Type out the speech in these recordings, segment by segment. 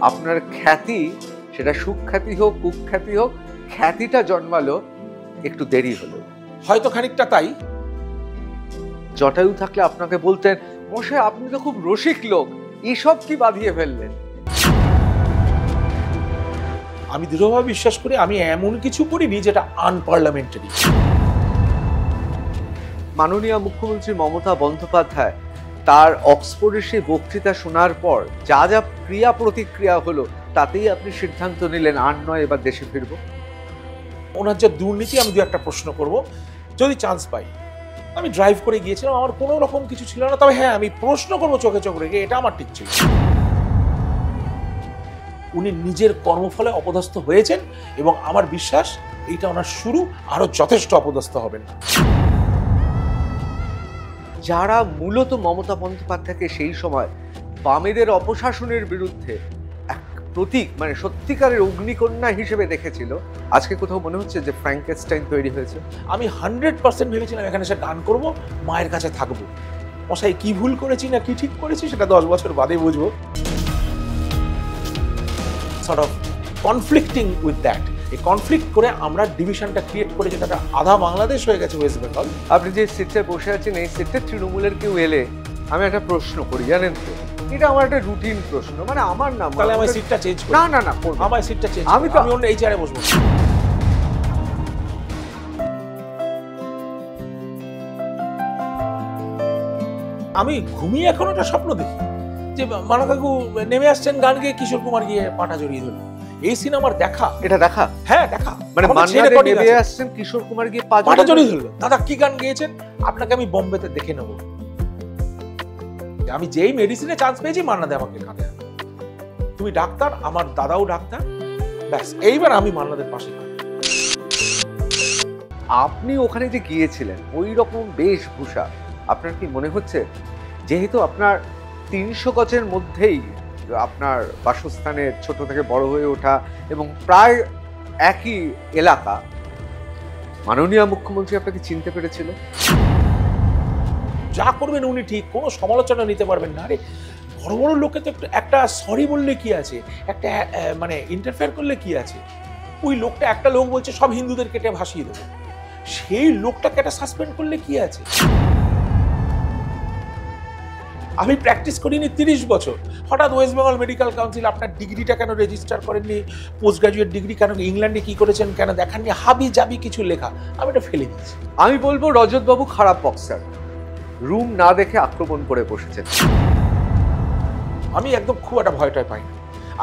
আপনার খ্যাতি, সেটা সুখ্যাতি হোক কুখ্যাতি হোক, খ্যাতিটা জন্মালো একটু দেরি হলো। হয়তো খানিকটা তাই। জটায়ু থাকলে আপনাকে বলতেন, মশাই আপনি তো খুব রসিক লোক, এসব কি বাঁধিয়ে ফেললেন। আমি দৃঢ়ভাবে বিশ্বাস করি আমি এমন কিছু করিনি যেটা আনপার্লামেন্টারি। মাননীয় মুখ্যমন্ত্রী মমতা বন্দ্যোপাধ্যায় তার অক্সফোর্ডের সেই বক্তৃতা শোনার পর যা যা ক্রিয়া প্রতিক্রিয়া হলো, তাতেই আপনি সিদ্ধান্ত নিলেন আর নয়, এবার দেশে ফিরবো। ওনার যে দুর্নীতি, আমি দু একটা প্রশ্ন করব যদি চান্স পাই। আমি ড্রাইভ করে গিয়েছিলাম, আমার কোনো রকম কিছু ছিল না, তবে হ্যাঁ আমি প্রশ্ন করবো চোখে চোখ রেখে, এটা আমার ঠিক ছিল। উনি নিজের কর্মফলে অপদস্থ হয়েছেন এবং আমার বিশ্বাস এইটা ওনার শুরু, আরো যথেষ্ট অপদস্থ হবেন। যারা মূলত মমতা বন্দ্যোপাধ্যায়কে সেই সময় বামেদের অপশাসনের বিরুদ্ধে এক প্রতীক, মানে সত্যিকারের অগ্নিকন্যা হিসেবে দেখেছিল, আজকে কোথাও মনে হচ্ছে যে ফ্র্যাঙ্কেনস্টাইন তৈরি হয়েছে। আমি 100% ভেবেছিলাম এখানে এসে গান করব, মায়ের কাছে থাকবো। মশাই কি ভুল করেছি না কি ঠিক করেছি সেটা 10 বছর বাদে বুঝবো। Sort of conflicting with that, এই কনফ্লিক্ট করে আমরা ডিভিশনটা ক্রিয়েট করে, যেটা আধা বাংলাদেশ হয়ে গেছে ওয়েস্ট বেঙ্গল। আপনি যে সিটে বসে আছেন, এই সিটে তৃণমূলের কেউ এলে আমি একটা প্রশ্ন করি, জানেন তো, এটা আমার একটা রুটিন প্রশ্ন, মানে আমার নাম, তাহলে আমার সিটটা চেঞ্জ করুন। না না না, আমার সিটটা চেঞ্জ, আমি অন্য এই চেয়ারে বসবো। আমি ঘুমিয়ে এখন একটা স্বপ্ন দেখি যে মানা কাকু নেমে আসছেন, গান গিয়ে কিশোর কুমার গিয়ে পাটা জড়িয়ে ধরল। এই সিনেমার দেখা, এটা দেখা, হ্যাঁ দেখা, মানে নেমে আসছেন কিশোর কুমার গিয়ে পাটা জড়িয়ে ধরল। দাদা কি গান গেয়েছেন, আপনাকে আমি বোম্বেতে দেখে নেবো। আমি যেই মেডিসিনে চান্স পেয়েছি, মান্না দে আমাকে কাঁদে, তুমি ডাক্তার, আমার দাদাও ডাক্তার, ব্যাস এইবার আমি মান্নাদের পাশে। আপনি ওখানে যে গিয়েছিলেন ওই রকম বেশভূষা, আপনার কি মনে হচ্ছে, যেহেতু আপনার 300 গজের মধ্যেই আপনার বাসস্থানের ছোট থেকে বড় হয়ে ওঠা এবং প্রায় একই এলাকা, মাননীয় মুখ্যমন্ত্রী আপনাকে চিনতে পেরেছিল? যা করবেন উনি ঠিক, কোনো সমালোচনা নিতে পারবেন না। আরে বড় বড় লোকে তো একটা সরি বললে কি আছে, একটা মানে ইন্টারফেয়ার করলে কি আছে। ওই লোকটা, একটা লোক বলছে সব হিন্দুদের কেটে ভাসিয়ে দেবো, সেই লোকটাকে একটা সাসপেন্ড করলে কি আছে। আমি প্র্যাকটিস করিনি 30 বছর, হঠাৎ ওয়েস্ট বেঙ্গল মেডিকেল কাউন্সিল আপনার ডিগ্রিটা কেন রেজিস্টার করেননি, পোস্ট গ্রাজুয়েট ডিগ্রি কেন, ইংল্যান্ডে কি করেছেন কেন দেখাননি, হাবি জাবি কিছু লেখা, আমি এটা ফেলে দিয়েছি। আমি বলবো রজতবাবু খারাপ বক্সার, রুম না দেখে আক্রমণ করে বসেছেন। আমি একদম খুব একটা ভয়টাই পাই না।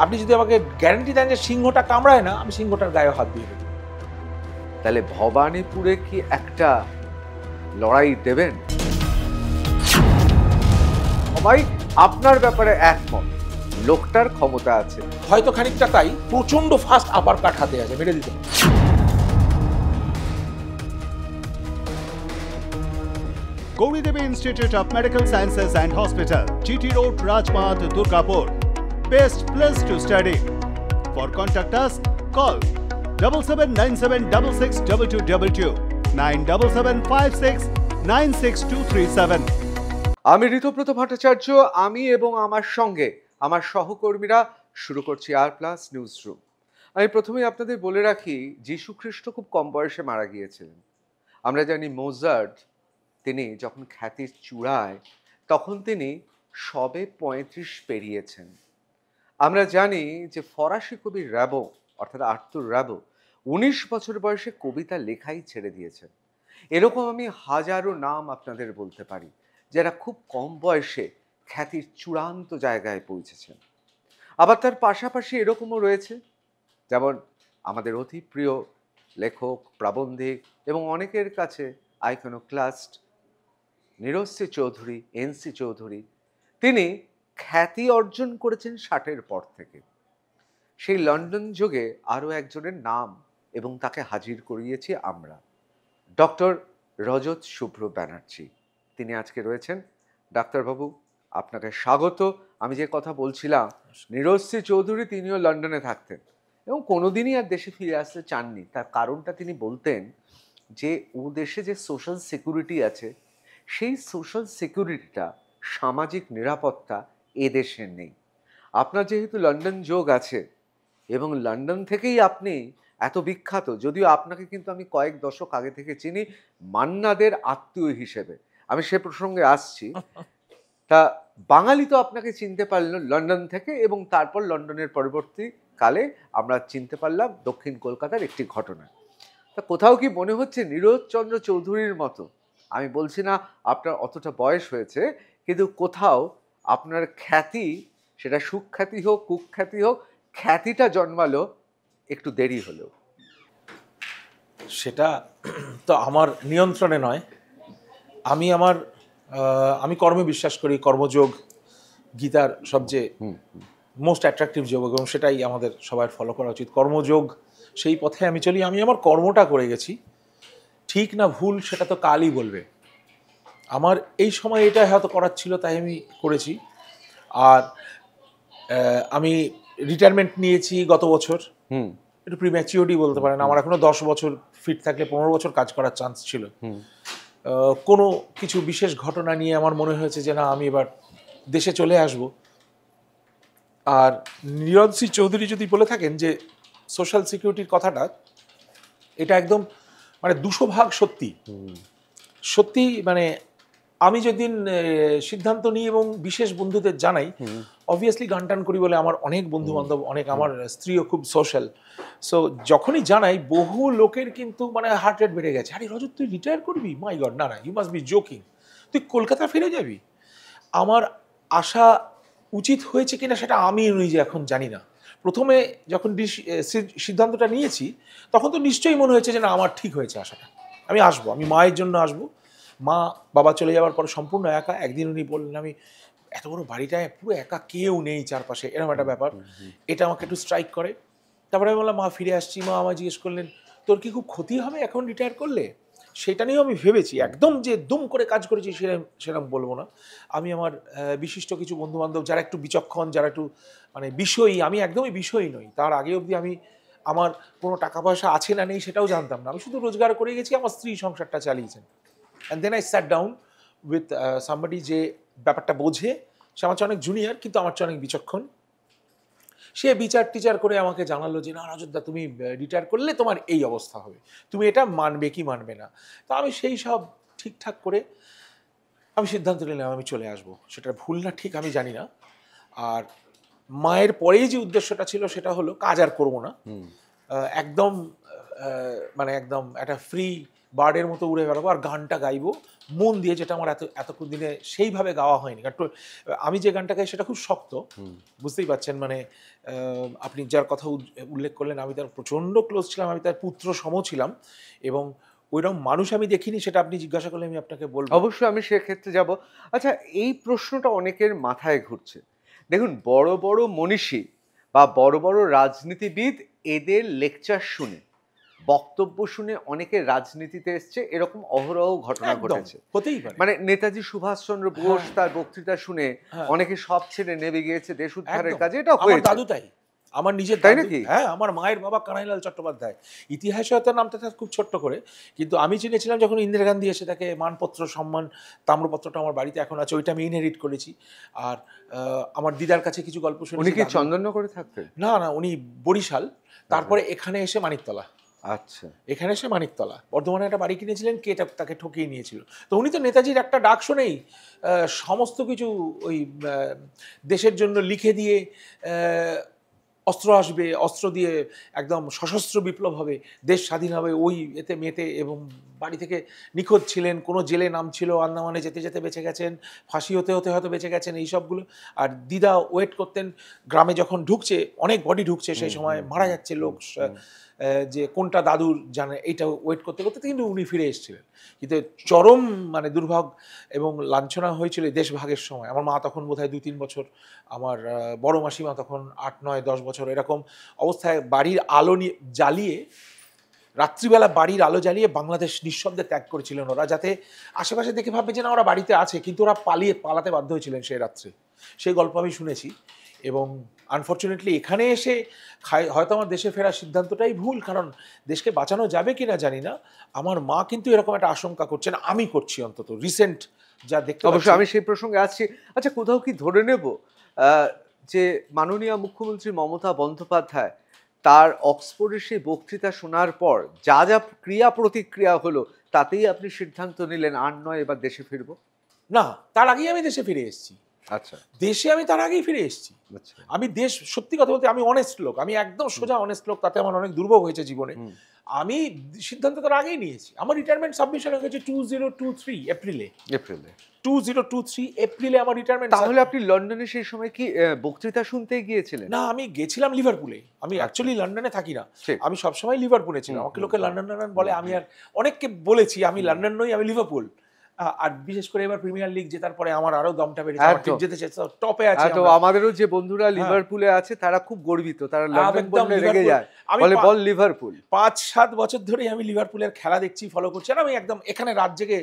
আপনি যদি আমাকে গ্যারান্টি দেন যে সিংহটা কামড়ায় না, আমি সিংহটার গায়ে হাত দিয়ে দেবো। তাহলে ভবানীপুরে কি একটা লড়াই দেবেন? সবাই আপনার ব্যাপারে একমত, লোকটার ক্ষমতা আছে। হয়তো খানিকটা তাই, প্রচন্ড ফাস্ট আপার কাট হাতে আছে, মেরে দিতে। Gauri Devi Institute of Medical Sciences and Hospital, GT Road, Rajpath, Durgapur. Best place to study. For contact us, call 7797662222, 9775696237. আমি ঋতব্রত ভট্টাচার্য, আমি এবং আমার সঙ্গে আমার সহকর্মীরা শুরু করছি R+ নিউজ রুম। আমি প্রথমেই আপনাদের বলে রাখি, যীশু খ্রিস্ট খুব কম বয়সে মারা গিয়েছিলেন। আমরা জানি মোজার্ট, তিনি যখন খ্যাতির চূড়ায়, তখন তিনি সবে 35 পেরিয়েছেন। আমরা জানি যে ফরাসি কবি র্যাবো, অর্থাৎ আর্তুর র্যাবো 19 বছর বয়সে কবিতা লেখাই ছেড়ে দিয়েছেন। এরকম আমি হাজারো নাম আপনাদের বলতে পারি, যারা খুব কম বয়সে খ্যাতির চূড়ান্ত জায়গায় পৌঁছেছেন। আবার তার পাশাপাশি এরকমও রয়েছে, যেমন আমাদের অতি প্রিয় লেখক, প্রাবন্ধিক এবং অনেকের কাছে আইকনোক্লাস্ট নীরজসি চৌধুরী, NC চৌধুরী। তিনি খ্যাতি অর্জন করেছেন 60-এর পর থেকে। সেই লন্ডন যুগে আরও একজনের নাম এবং তাকে হাজির করিয়েছি আমরা, ডক্টর রজত শুভ্র ব্যানার্জি। তিনি আজকে রয়েছেন। ডাক্তারবাবু, আপনাকে স্বাগত। আমি যে কথা বলছিলাম, নীরজসি চৌধুরী তিনিও লন্ডনে থাকতেন এবং কোনোদিনই আর দেশে ফিরে আসতে চাননি। তার কারণটা তিনি বলতেন যে ও দেশে যে সোশ্যাল সিকিউরিটি আছে, সেই সোশ্যাল সিকিউরিটিটা, সামাজিক নিরাপত্তা এ দেশে নেই। আপনার যেহেতু লন্ডন যোগ আছে এবং লন্ডন থেকেই আপনি এত বিখ্যাত, যদিও আপনাকে কিন্তু আমি কয়েক দশক আগে থেকে চিনি মান্নাদের আত্মীয় হিসেবে, আমি সে প্রসঙ্গে আসছি। তা বাঙালি তো আপনাকে চিনতে পারল লন্ডন থেকে, এবং তারপর লন্ডনের পরবর্তীকালে আমরা চিনতে পারলাম দক্ষিণ কলকাতার একটি ঘটনা। তা কোথাও কি মনে হচ্ছে নীরজচন্দ্র চৌধুরীর মতো, আমি বলছি না আপনার অতটা বয়স হয়েছে, কিন্তু কোথাও আপনার খ্যাতি, সেটা সুখ্যাতি হোক কুখ্যাতি হোক, খ্যাতিটা জন্মালো একটু দেরি হলেও? সেটা তো আমার নিয়ন্ত্রণে নয়। আমি কর্মে বিশ্বাস করি। কর্মযোগ গীতার সবচেয়ে মোস্ট অ্যাট্রাকটিভ যোগ, এবং সেটাই আমাদের সবার ফলো করা উচিত। কর্মযোগ, সেই পথে আমি চলি। আমি আমার কর্মটা করে গেছি, ঠিক না ভুল সেটা তো কালই বলবে। আমার এই সময় এটা হয়তো করার ছিল, তাই আমি করেছি। আর আমি রিটায়ারমেন্ট নিয়েছি গত বছর, একটু প্রিম্যাচিওরলি বলতে পারেন। আমার এখনো 10 বছর ফিট থাকলে 15 বছর কাজ করার চান্স ছিল। কোনো কিছু বিশেষ ঘটনা নিয়ে আমার মনে হয়েছে যে না, আমি এবার দেশে চলে আসব। আর নীরজ সিং চৌধুরী যদি বলে থাকেন যে সোশ্যাল সিকিউরিটির কথাটা, এটা একদম মানে 200 ভাগ সত্যি। সত্যি মানে আমি যেদিন সিদ্ধান্ত নিই এবং বিশেষ বন্ধুদের জানাই, অবভিয়াসলি গান টান করি বলে আমার অনেক বন্ধু বান্ধব, অনেক, আমার স্ত্রীও খুব সোশ্যাল। সো যখনই জানাই, বহু লোকের কিন্তু মানে হার্ট রেট বেড়ে গেছে। আরে রজত, তুই রিটায়ার করবি? মাই গড, না না, ইউ মাস্ট বি জোকিং, তুই কলকাতা ফিরে যাবি। আমার আশা উচিত হয়েছে কিনা সেটা আমি নিজে এখন জানি না। প্রথমে যখন সিদ্ধান্তটা নিয়েছি, তখন তো নিশ্চয়ই মনে হয়েছে যে না, আমার ঠিক হয়েছে আশাটা, আমি আসবো, আমি মায়ের জন্য আসবো। মা বাবা চলে যাওয়ার পরে সম্পূর্ণ একা। একদিন উনি বললেন, আমি এত বড় বাড়িটায় পুরো একা, কেউ নেই চারপাশে, এরকম একটা ব্যাপার। এটা আমাকে একটু স্ট্রাইক করে। তারপরে আমি বললাম, মা ফিরে আসছি। মা আমায় জিজ্ঞেস করলেন, তোর কি খুব ক্ষতি হবে এখন রিটায়ার করলে? সেটা নিয়েও আমি ভেবেছি। একদম যে দুম করে কাজ করেছি সেরকম বলবো না। আমি আমার বিশিষ্ট কিছু বন্ধুবান্ধব যারা একটু বিচক্ষণ, যারা একটু মানে বিষয়ী, আমি একদমই বিষয়ী নই। তার আগে অবধি আমার কোনো টাকা পয়সা আছে না নেই সেটাও জানতাম না। আমি শুধু রোজগার করে গেছি, আমার স্ত্রী সংসারটা চালিয়েছেন। And then I sat down with somebody যে ব্যাপারটা বোঝে। সে আমার চেয়ে অনেক জুনিয়র, কিন্তু আমার চেয়ে অনেক বিচক্ষণ। সে বিচার টিচার করে আমাকে জানালো যে না রাজতদা, তুমি রিটায়ার করলে তোমার এই অবস্থা হবে, তুমি এটা মানবে কি মানবে না। তো আমি সেই সব ঠিকঠাক করে আমি সিদ্ধান্ত নিলাম আমি চলে আসবো। সেটা ভুল না ঠিক আমি জানি না। আর মায়ের পরেই যে উদ্দেশ্যটা ছিল সেটা হলো কাজ আর করবো না, একদম মানে একদম একটা ফ্রি বার্ডের মতো উড়ে বেড়াবো আর গানটা গাইবো মন দিয়ে, যেটা আমার এতক্ষণ দিনে সেইভাবে গাওয়া হয়নি। কারণ আমি যে গানটা গাই সেটা খুব শক্ত, বুঝতেই পারছেন। মানে আপনি যার কথা উল্লেখ করলেন, আমি তার প্রচণ্ড ক্লোজ ছিলাম, আমি তার পুত্র সম ছিলাম, এবং ওইরকম মানুষ আমি দেখিনি। সেটা আপনি জিজ্ঞাসা করলে আমি আপনাকে বলবো। অবশ্যই আমি সেক্ষেত্রে যাব। আচ্ছা, এই প্রশ্নটা অনেকের মাথায় ঘুরছে। দেখুন, বড় বড় মনীষী বা বড় বড় রাজনীতিবিদ, এদের লেকচার শুনে, বক্তব্য শুনে অনেকে রাজনীতিতে এসছে, এরকম অহরহ ঘটনা ঘটেছে। হতেই পারে। মানে নেতাজি সুভাষচন্দ্র বোস, তার বক্তৃতা শুনে অনেকে সব ছেড়ে নেমে গিয়েছে দেশ উদ্ধারের কাজে। এটা হয়েছে। দাদু তাই, আমার নিজের তাই দাদু, নাকি? হ্যাঁ, আমার মায়ের বাবা কানাইলাল চট্টোপাধ্যায়। ইতিহাসে হয়তো নামটা থাকে খুব ছোট্ট করে, কিন্তু আমি চিনেছিলাম যখন ইন্দিরা গান্ধী এসে তাকে মানপত্র, সম্মান, তাম্রপত্রটা আমার বাড়িতে এখন আছে, ওইটা আমি ইনহেরিট করেছি। আর আমার দিদার কাছে কিছু গল্প শুনেছি। উনি কি চন্দননগরে থাকতেন? না না, উনি বরিশাল, তারপরে এখানে এসে মানিকতলা। আচ্ছা, এখানে এসে মানিকতলা, বর্ধমানে একটা বাড়ি কিনেছিলেন, কে তাকে ঠকিয়ে নিয়েছিল। তো উনি তো নেতাজির একটা ডাক শুনেই সমস্ত কিছু ওই দেশের জন্য লিখে দিয়ে, অস্ত্র আসবে, অস্ত্র দিয়ে একদম সশস্ত্র বিপ্লব হবে, দেশ স্বাধীন হবে, ওই এতে মেতে, এবং বাড়ি থেকে নিখোঁজ ছিলেন, কোনো জেলে নাম ছিল, আন্দামানে যেতে যেতে বেঁচে গেছেন, ফাঁসি হতে হতে হয়তো বেঁচে গেছেন, এই সবগুলো। আর দিদা ওয়েট করতেন গ্রামে, যখন ঢুকছে, অনেক বডি ঢুকছে সেই সময়, মারা যাচ্ছে লোক, যে কোনটা দাদুর জানে, এইটা ওয়েট করতে করতে কিন্তু উনি ফিরে এসেছিলেন। কিন্তু চরম মানে দুর্ভাগ এবং লাঞ্ছনা হয়েছিল দেশভাগের সময়। আমার মা তখন বোধহয় 2-3 বছর, আমার বড় মাসিমা তখন 8-9-10 বছর, এরকম অবস্থায় বাড়ির আলো জ্বালিয়ে, রাত্রিবেলা বাড়ির আলো জ্বালিয়ে বাংলাদেশ নিঃশব্দে ত্যাগ করেছিলেন ওরা, যাতে আশেপাশে দেখে ভাববে যে না, ওরা বাড়িতে আছে, কিন্তু ওরা পালাতে বাধ্য হয়েছিলেন সেই রাত্রে। সেই গল্প আমি শুনেছি। এবং আনফর্চুনেটলি এখানে এসে হয়তো আমার দেশে ফেরার সিদ্ধান্তটাই ভুল, কারণ দেশকে বাঁচানো যাবে কিনা জানি না। আমার মা কিন্তু এরকম একটা আশঙ্কা করছেন, আমি করছি অন্তত রিসেন্ট যা দেখতে। অবশ্যই আমি সেই প্রসঙ্গে আসছি। আচ্ছা, কোথাও কি ধরে নেব যে মাননীয় মুখ্যমন্ত্রী মমতা বন্দ্যোপাধ্যায় তার অক্সফোর্ডের সেই বক্তৃতা শোনার পর যা যা ক্রিয়া প্রতিক্রিয়া হলো তাতেই আপনি সিদ্ধান্ত নিলেন আর নয় এবার দেশে ফিরবো? না, তার আগেই আমি দেশে ফিরে এসেছি। আচ্ছা দেশে আমি তার আগেই ফিরে এসেছি। আচ্ছা। আমি দেশ, সত্যি কথা বলতে আমি অনেস্ট লোক, আমি একদম সোজা অনেস্ট লোক, তাতে আমার অনেক দুর্ভোগ হয়েছে জীবনে। আমি সিদ্ধান্ত তার আগেই নিয়েছি। আমার রিটায়ারমেন্ট সাবমিশন হয়ে গেছে 2023 এপ্রিলে। 2023 এপ্রিলে আমার রিটায়ারমেন্ট। তাহলে আপনি লন্ডনে সেই সময় কি বক্তৃতা শুনতে গিয়েছিলেন? না, আমি গেছিলাম লিভারপুলে। আমি অ্যাকচুয়ালি লন্ডনে থাকি না, ঠিক। আমি সবসময় লিভারপুলে ছিলাম। আমাকে লোকে লন্ডন বলে, আমি আর অনেককে বলেছি আমি লন্ডন নই, আমি লিভারপুল। আর বিশেষ করে এবার প্রিমিয়ার লিগ জেতার পরে আমার আরো দমটা বেড়েছে, আমার টিম জিতেছে, টপে আছে। তো আমাদেরও যে বন্ধুরা লিভারপুলে আছে তারা খুব গর্বিত, তারা লন্ডন বললে রেগে যায়, বলে বল লিভারপুল। 5-7 বছর ধরেই আমি লিভারপুলের খেলা দেখছি, ফলো করছি। আর আমি একদম এখানে রাত জেগে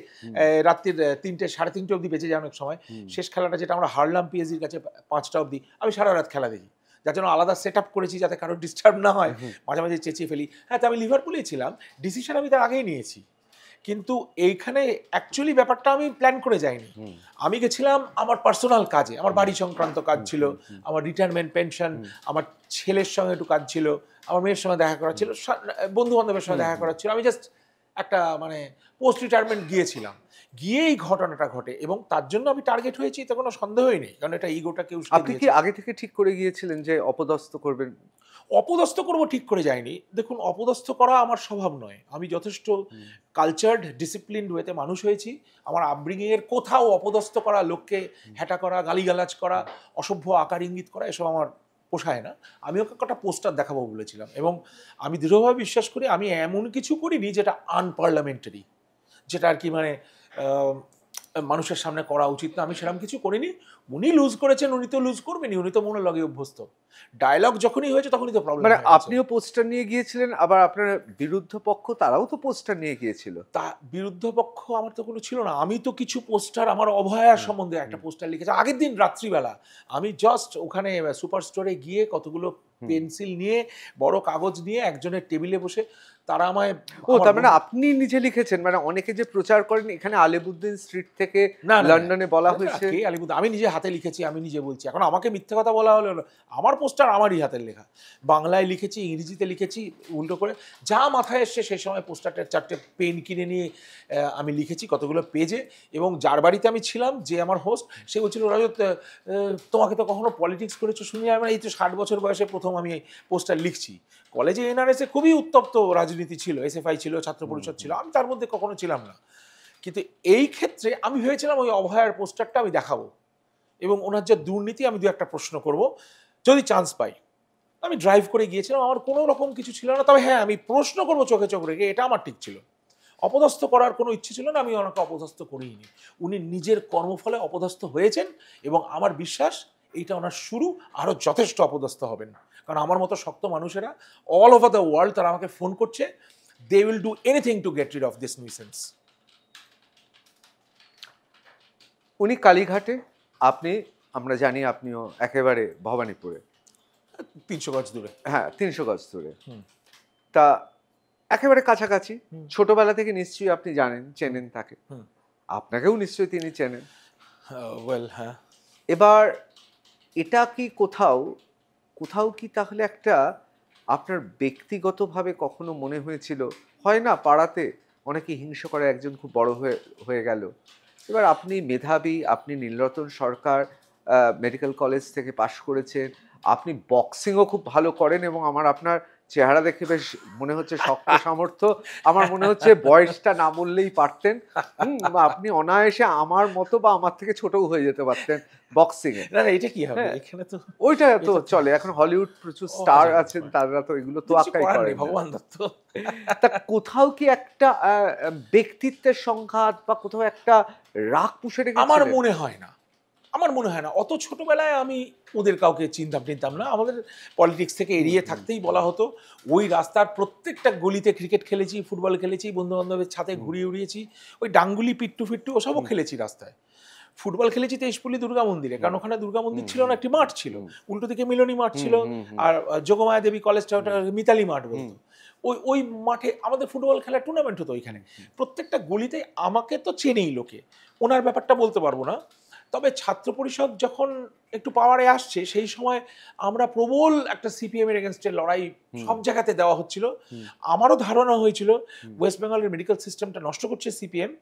রাত্রির 3টে 3:30 অবধি বেঁচে যায় অনেক সময়। শেষ খেলাটা যেটা আমরা হারলাম পিএসজির কাছে 5টা অবধি, আমি সারা রাত খেলা দেখি, যার জন্য আলাদা সেট আপ করেছি যাতে কারোর ডিস্টার্ব না হয়, মাঝে মাঝে চেঁচিয়ে ফেলি। হ্যাঁ, তো আমি লিভারপুলেই ছিলাম, ডিসিশন আমি তার আগেই নিয়েছি। কিন্তু এইখানে অ্যাকচুয়ালি ব্যাপারটা আমি প্ল্যান করে যাইনি। আমি গেছিলাম আমার পার্সোনাল কাজে, আমার বাড়ি সংক্রান্ত কাজ ছিল, আমার রিটায়ারমেন্ট পেনশন, আমার ছেলের সঙ্গে একটু কাজ ছিল, আমার মেয়ের সঙ্গে দেখা করা ছিল, বন্ধু বান্ধবের সঙ্গে দেখা করা ছিল। আমি জাস্ট একটা মানে পোস্ট রিটায়ারমেন্ট গিয়েছিলাম, গিয়েই ঘটনাটা ঘটে, এবং তার জন্য আমি টার্গেট হয়েছি, তো কোনো সন্দেহই নেই, কারণ এটা ইগোটা কেউ। আপনি কি আগে থেকে ঠিক করে গিয়েছিলেন যে অপদস্থ করবেন? অপদস্থ করব ঠিক করে যায়নি। দেখুন, অপদস্থ করা আমার স্বভাব নয়। আমি যথেষ্ট কালচার্ড, ডিসিপ্লিনড ওয়েতে মানুষ হয়েছি। আমার আপব্রিঙিং এর কোথাও অপদস্থ করা, লোককে হ্যাটা করা, গালিগালাজ করা, অসভ্য আকার ইঙ্গিত করা, এসব আমার পোষায় না। আমি ওকে একটা পোস্টার দেখাবো বলেছিলাম, এবং আমি দৃঢ়ভাবে বিশ্বাস করি আমি এমন কিছু করিনি যেটা আনপার্লামেন্টারি, যেটা আর কি মানে মানুষের সামনে করা উচিত না। আমি সেরকম কিছু করিনি। উনি লুজ করেছেন, উনি তো লুজ করবেনি, উনি তো মনোলগে অভ্যস্ত। ডায়লগ যখনই হয়েছে তখনই তো প্রবলেম। মানে আপনিও পোস্টার নিয়ে গিয়েছিলেন, আবার আপনার বিরুদ্ধ পক্ষ তারাও তো পোস্টার নিয়ে গিয়েছিল। তা বিরুদ্ধ পক্ষ আমার তো কোনো ছিল না। আমি তো কিছু পোস্টার, আমার অভয়া সম্বন্ধে একটা পোস্টার লিখেছি আগের দিন রাত্রিবেলা। আমি জাস্ট ওখানে সুপার স্টোরে গিয়ে কতগুলো পেন্সিল নিয়ে, বড় কাগজ নিয়ে, একজনের টেবিলে বসে তারা আমায়। তার মানে আপনি নিজে লিখেছেন? মানে অনেকে যে প্রচার করেন এখানে আলিবুদ্দিন স্ট্রিট থেকে লন্ডনে বলা হয়েছে। আলিবুদ্দিন আমি নিজে হাতে লিখেছি, আমি নিজে বলছি। এখন আমাকে মিথ্যে কথা বলা হলো, আমার পোস্টার আমারই হাতের লেখা, বাংলায় লিখেছি, ইংরেজিতে লিখেছি, উল্টো করে যা মাথায় এসছে সেই সময় পোস্টারটার 4টে পেন কিনে নিয়ে আমি লিখেছি কতগুলো পেজে। এবং যার বাড়িতে আমি ছিলাম, যে আমার হোস্ট, সে বলছিল, রজত তোমাকে তো কখনো পলিটিক্স করেছো শুনি আমরা, এই তো 60 বছর বয়সে প্রথম আমি পোস্টার লিখছি। কলেজে এনআরএসে খুবই উত্তপ্ত রাজনীতি ছিল, এসএফআই ছিল, ছাত্র পরিষদ ছিল, আমি তার মধ্যে কখনো ছিলাম না। কিন্তু এই ক্ষেত্রে আমি ভেবেছিলাম ওই অভয়ার পোস্টারটা আমি দেখাবো, এবং ওনার যে দুর্নীতি আমি 2-1টা প্রশ্ন করব যদি চান্স পাই। আমি ড্রাইভ করে গিয়েছিলাম, আমার কোনো রকম কিছু ছিল না। তবে হ্যাঁ, আমি প্রশ্ন করবো চোখে চোখ রেখে, এটা আমার ঠিক ছিল। অপদস্থ করার কোনো ইচ্ছে ছিল না, আমি ওনাকে অপদস্থ করিনি। উনি নিজের কর্মফলে অপদস্থ হয়েছেন, এবং আমার বিশ্বাস এইটা ওনার শুরু, আরও যথেষ্ট অপদস্থ হবেন। কারণ আমার মতো শক্ত মানুষেরা অল ওভার দ্য ওয়ার্ল্ড, তারা আমাকে ফোন করছে, they will do anything to get rid of this nuisance. উনি কালীঘাটে, আপনি, আমরা জানি আপনিও একেবারে ভবানীপুরে, 300 গজ দূরে। হ্যাঁ, 300 গজ দূরে। তা একেবারে কাছাকাছি, ছোটবেলা থেকে নিশ্চয়ই আপনি জানেন, চেনেন তাকে, আপনাকেও নিশ্চয়ই তিনি চেনেন। ওয়েল, হ্যাঁ। এবার এটা কি কোথাও কি তাহলে একটা আপনার ব্যক্তিগতভাবে কখনো মনে হয়েছিল, হয় না পাড়াতে অনেকে হিংসা করে, একজন খুব বড় হয়ে গেল, এবার আপনি মেধাবী, আপনি নীলরতন সরকার মেডিকেল কলেজ থেকে পাশ করেছেন, আপনি বক্সিংও খুব ভালো করেন, এবং আমার আপনার চেহারা দেখে বেশ মনে হচ্ছে শক্ত সামর্থ্য, আমার মনে হচ্ছে বয়সটা না বললেই পারতেন, আপনি অনায়াসে আমার মতো বা আমার থেকে ছোটও হয়ে যেতে পারতেন বক্সিং এ। না, এটা কি হবে, এখানে তো ওইটা তো চলে। এখন হলিউড প্রচুর স্টার আছেন, তারা তো এগুলো তো আঁকাই করে, ভগবান দত্ত। তা কোথাও কি একটা ব্যক্তিত্বের সংঘাত বা কোথাও একটা রাগ পুষে রেখেছিলেন? আমার মনে হয় না। অত ছোটবেলায় আমি ওদের কাউকে চিনতাম না। আমাদের পলিটিক্স থেকে এড়িয়ে থাকতেই বলা হতো। ওই রাস্তার প্রত্যেকটা গলিতে ক্রিকেট খেলেছি, ফুটবল খেলেছি, বন্ধু বান্ধবের ছাদে ঘুরিয়ে উড়িয়েছি, ওই ডাঙ্গুলি পিট্টু ফিট্টু ওসবও খেলেছি রাস্তায়। ফুটবল খেলেছি তেজপুলি দুর্গা মন্দিরে, কারণ ওখানে দুর্গা মন্দির ছিল না, একটি মাঠ ছিল, উল্টো দিকে মিলনী মাঠ ছিল, আর যোগমায়া দেবী কলেজটা ওটা মিতালি মাঠ বলতো। ওই মাঠে আমাদের ফুটবল খেলার টুর্নামেন্ট হতো ওইখানে। প্রত্যেকটা গলিতে আমাকে তো চেনেই লোকে, ওনার ব্যাপারটা বলতে পারবো না। তবে ছাত্র পরিষদ যখন একটু পাওয়ারে আসছে সেই সময় আমরা প্রবল একটা সিপিএম এর এগেনস্টে লড়াই সব জায়গাতে দেওয়া হচ্ছিল। আমারও ধারণা হয়েছিল ওয়েস্ট বেঙ্গলের মেডিকেল সিস্টেমটা নষ্ট করছে সিপিএম।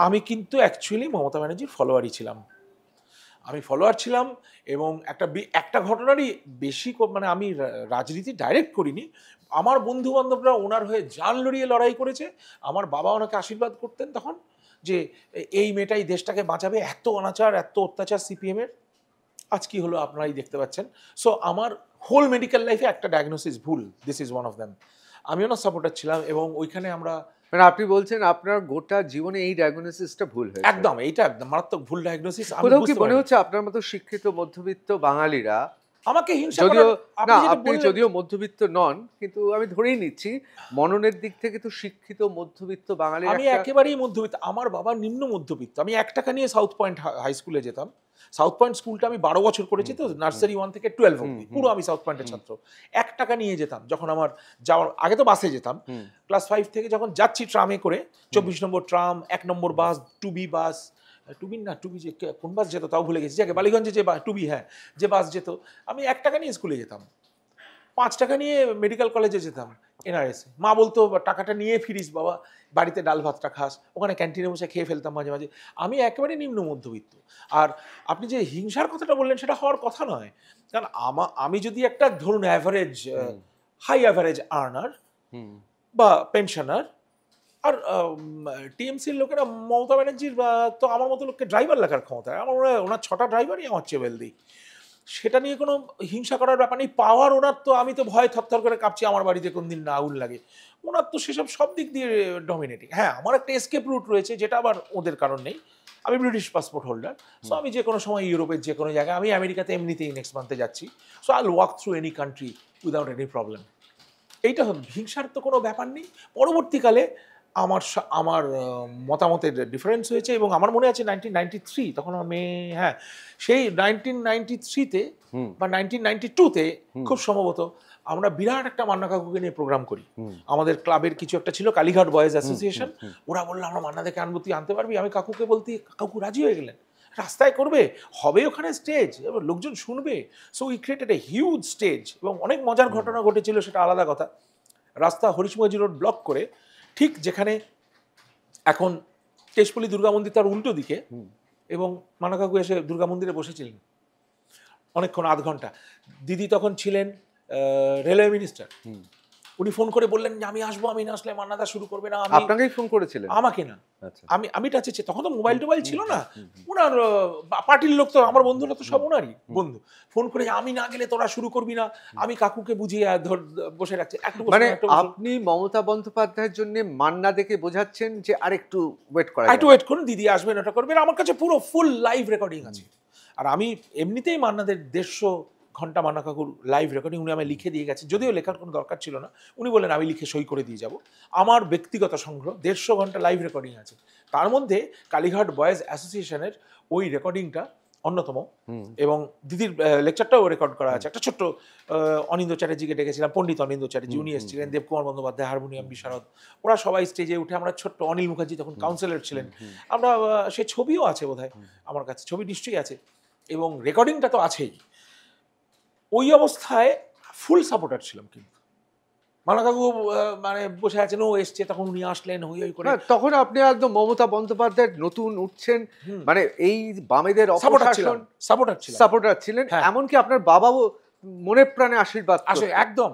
আমি কিন্তু অ্যাকচুয়ালি মমতা ব্যানার্জির ফলোয়ারই ছিলাম, আমি ফলোয়ার ছিলাম। এবং একটা ঘটনারই বেশি মানে আমি রাজনীতি ডাইরেক্ট করিনি, আমার বন্ধু বান্ধবরা ওনার হয়ে জান লড়িয়ে লড়াই করেছে। আমার বাবা ওনাকে আশীর্বাদ করতেন তখন যে এই মেয়েটাই দেশটাকে বাঁচাবে, এত অনাচার এত অত্যাচার সিপিএমের। আজ কি হলো আপনারাই দেখতে পাচ্ছেন। সো আমার হোল মেডিকেল লাইফে একটা ডায়াগনোসিস ভুল, this is one of them. আমিও না সাপোর্টার ছিলাম এবং ওইখানে আমরা মানে আপনি বলছেন আপনার গোটা জীবনে এই ডায়াগনোসিসটা ভুল হয়েছে? একদম, এইটা একদম মারাত্মক ভুল ডায়াগনোসিস। কোথাও কি মনে হচ্ছে আপনার মতো শিক্ষিত মধ্যবিত্ত বাঙালিরা আমাকে হিংসা যদিও করার, না আপনি যদিও মধ্যবিত্ত নন, কিন্তু আমি ধরেই নিচ্ছি মননের দিক থেকে তো শিক্ষিত মধ্যবিত্ত বাঙালি। আমি একেবারেই মধ্যবিত্ত, আমার বাবা নিম্ন মধ্যবিত্ত। আমি 1 টাকা নিয়ে সাউথ পয়েন্ট হাই স্কুলে যেতাম। সাউথ পয়েন্ট স্কুলটা আমি 12 বছর করেছি, তো নার্সারি 1 থেকে 12 অবধি পুরো আমি সাউথ পয়েন্টের ছাত্র। 1 টাকা নিয়ে যেতাম যখন আমার যাওয়ার আগে, তো বাসে যেতাম। ক্লাস 5 থেকে যখন যাচ্ছি ট্রামে করে, 24 নম্বর ট্রাম, 1 নম্বর বাস, টুবি বাস, টুবি না টুবি যে কোন বাস যেত তাও ভুলে গেছি, যাকে বালিগঞ্জে যে টুবি, হ্যাঁ যে বাস যেত, আমি 1 টাকা নিয়ে স্কুলে যেতাম। 5 টাকা নিয়ে মেডিকেল কলেজে যেতাম এনআরএসে। মা বলতো টাকাটা নিয়ে ফিরিস বাবা, বাড়িতে ডাল ভাতটা খাস, ওখানে ক্যান্টিনে বসে খেয়ে ফেলতাম মাঝে মাঝে। আমি একেবারে নিম্ন মধ্যবিত্ত। আর আপনি যে হিংসার কথাটা বললেন সেটা হওয়ার কথা নয়, কারণ আমি যদি একটা ধরুন অ্যাভারেজ হাই অ্যাভারেজ আর্নার বা পেনশনার, আর টিএমসির লোকেরা মমতা ব্যানার্জির তো আমার মতো লোককে ড্রাইভার লেখার ক্ষমতা, আমার মনে হয় ওনার 6টা ড্রাইভারই আমার চেয়ে ওয়েলদি। সেটা নিয়ে কোনো হিংসা করার ব্যাপার নেই। পাওয়ার ওনার, তো আমি তো ভয় থরথর করে কাঁপছি আমার বাড়িতে কোন দিন না আগুন লাগে। ওনার তো সেসব সব দিক দিয়ে ডমিনেটিং। হ্যাঁ, আমার একটা এসকেপ রুট রয়েছে, যেটা আবার ওদের কারণ নেই। আমি ব্রিটিশ পাসপোর্ট হোল্ডার, সো আমি যে কোনো সময় ইউরোপের যে কোনো জায়গায়, আমি আমেরিকাতে এমনিতেই নেক্সট মান্থে যাচ্ছি, so I will walk through any country without any problem. এইটা হিংসার তো কোনো ব্যাপার নেই। পরবর্তীকালে আমার মতামতের ডিফারেন্স হয়েছে, এবং আমার মনে আছে 1993, তখন আমি, হ্যাঁ সেই 1993-তে বা 1992-তে খুব সম্ভবত আমরা বিরাট একটা মান্না কাকুকে নিয়ে প্রোগ্রাম করি। আমাদের ক্লাবের কিছু একটা ছিল, কালীঘাট বয়েজ অ্যাসোসিয়েশন। ওরা বললো আমরা মান্নাদেরকে আনবো, তুই আনতে পারবি? আমি কাকুকে বলতে, কাকু রাজি হয়ে গেলেন। রাস্তায় করবে, হবে ওখানে স্টেজ, এবার লোকজন শুনবে। So we created a huge stage, এবং অনেক মজার ঘটনা ঘটেছিল, সেটা আলাদা কথা। রাস্তা হরিশমজি রোড ব্লক করে, ঠিক যেখানে এখন কেশপল্লী দুর্গা মন্দির তার উল্টো দিকে, এবং মান্না কাকু এসে দুর্গা মন্দিরে বসেছিলেন অনেকক্ষণ, 1/2 ঘন্টা। দিদি তখন ছিলেন রেলওয়ে মিনিস্টার। উনি ফোন করে বললেন যে আমি আসবো, আমি না আসলে মান্নাদা শুরু করবে না। আপনাকেই ফোন করেছিলেন? আমাকে না, আমি টাচে, তখন তো মোবাইল টোবাইল ছিল না। ওনার পার্টির লোক, তো আমার বন্ধুরা তো সব ওনারই বন্ধু, ফোন করে আমি না গেলে তোরা শুরু করবি না। আমি কাকুকে বুঝিয়ে বসে রাখছি। মানে আপনি মমতা বন্দ্যোপাধ্যায়ের জন্য মান্না দেখে বোঝাচ্ছেন যে আরেকটু ওয়েট করা, একটু ওয়েট করুন, দিদি আসবেন, ওটা করবেন। আমার কাছে পুরো ফুল লাইভ রেকর্ডিং আছে। আর আমি এমনিতেই মান্নাদের 150 ঘন্টা মান্না কাকুর লাইভ রেকর্ডিং উনি আমি লিখে দিয়ে গেছে, যদিও লেখার কোনো দরকার ছিল না। উনি বললেন আমি লিখে সই করে দিয়ে যাব। আমার ব্যক্তিগত সংগ্রহ 150 ঘন্টা লাইভ রেকর্ডিং আছে। তার মধ্যে কালীঘাট বয়েজ অ্যাসোসিয়েশনের ওই রেকর্ডিংটা অন্যতম, এবং দিদির লেকচারটাও রেকর্ড করা আছে। একটা ছোট্ট অনিন্দ্য চ্যাটার্জিকে ডেকেছিলাম, পণ্ডিত অনিন্দ্য চ্যাটার্জি, উনি এসেছিলেন, দেবকুমার বন্দ্যোপাধ্যায় হারমোনিয়াম বিশারদ, ওরা সবাই স্টেজে উঠে, আমরা ছোট্ট অনিল মুখার্জি তখন কাউন্সিলর ছিলেন, আমরা সে ছবিও আছে বোধহয় আমার কাছে, ছবি নিশ্চয়ই আছে, এবং রেকর্ডিংটা তো আছেই। ওই অবস্থায় ফুল সাপোর্টার ছিলাম, কিন্তু মান্না কাকু মানে বসে আছেন, ও এসছে, তখন উনি আসলেন হই হই করে। তখন আপনি একদম মমতা বন্দ্যোপাধ্যায়ের নতুন উঠছেন, মানে এই বামেদের সাপোর্টার ছিলেন। এমনকি আপনার বাবাও মনে প্রাণে আশীর্বাদ আসে একদম।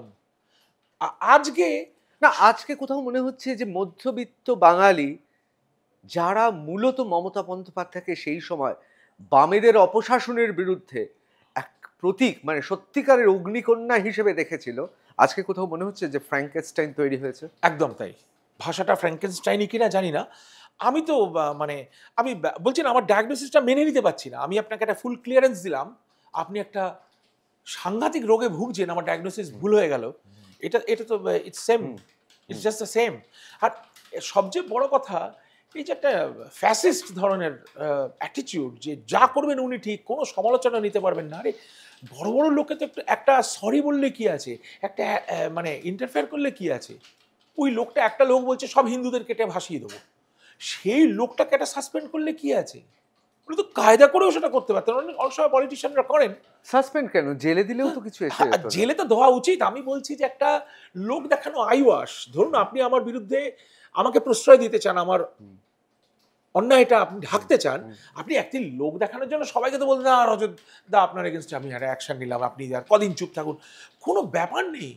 আজকে কোথাও মনে হচ্ছে যে মধ্যবিত্ত বাঙালি, যারা মূলত মমতা বন্দ্যোপাধ্যায়কে সেই সময় বামেদের অপশাসনের বিরুদ্ধে এক প্রতীক, মানে সত্যিকারের অগ্নিকন্যা হিসেবে দেখেছিল, আজকে কোথাও মনে হচ্ছে যে ফ্র্যাঙ্কেনস্টাইন তৈরি হয়েছে। একদম তাই। ভাষাটা ফ্র্যাঙ্কেনস্টাইনই কিনা জানি না। আমি তো মানে আমি বলছি না, আমার ডায়াগনোসিসটা মেনে নিতে পারছি না। আমি আপনাকে একটা ফুল ক্লিয়ারেন্স দিলাম, আপনি একটা সাংঘাতিক রোগে ভুগছেন, আমার ডায়াগনোসিস ভুল হয়ে গেল, এটা তো it's same, it's just the same. আর সবচেয়ে বড় কথা, এই যে একটা ফ্যাসিস্ট ধরনের অ্যাটিটিউড, যে যা করবেন উনি ঠিক, কোনো সমালোচনা নিতে পারবেন না। আরে বড় বড় লোকে তো একটা সরি বললে কি আছে, একটা মানে ইন্টারফেয়ার করলে কি আছে? ওই লোকটা, একটা লোক বলছে সব হিন্দুদের কেটে ভাসিয়ে দেবো, সেই লোকটাকে একটা সাসপেন্ড করলে কি আছে? উনি তো কায়দা করেও সেটা করতে পারতেন, অনেক সময় পলিটিশিয়ানরা করেন। সাসপেন্ড কেন? জেলে দিলেও তো কিছু এসে যেত না। জেলে তো দেওয়া উচিত। আমি বলছি যে একটা লোক দেখানো আইওয়াস, ধরুন আপনি আমার বিরুদ্ধে আমাকে প্রশ্রয় দিতে চান, আমার অন্যায়টা আপনি ঢাকতে চান, আপনি একদিন লোক দেখানোর জন্য সবাইকে তো বলতে না রজত দা আপনার এগেনস্টে আমি একটা অ্যাকশন নিলাম, আপনি আর কদিন চুপ থাকুন, কোনো ব্যাপার নেই।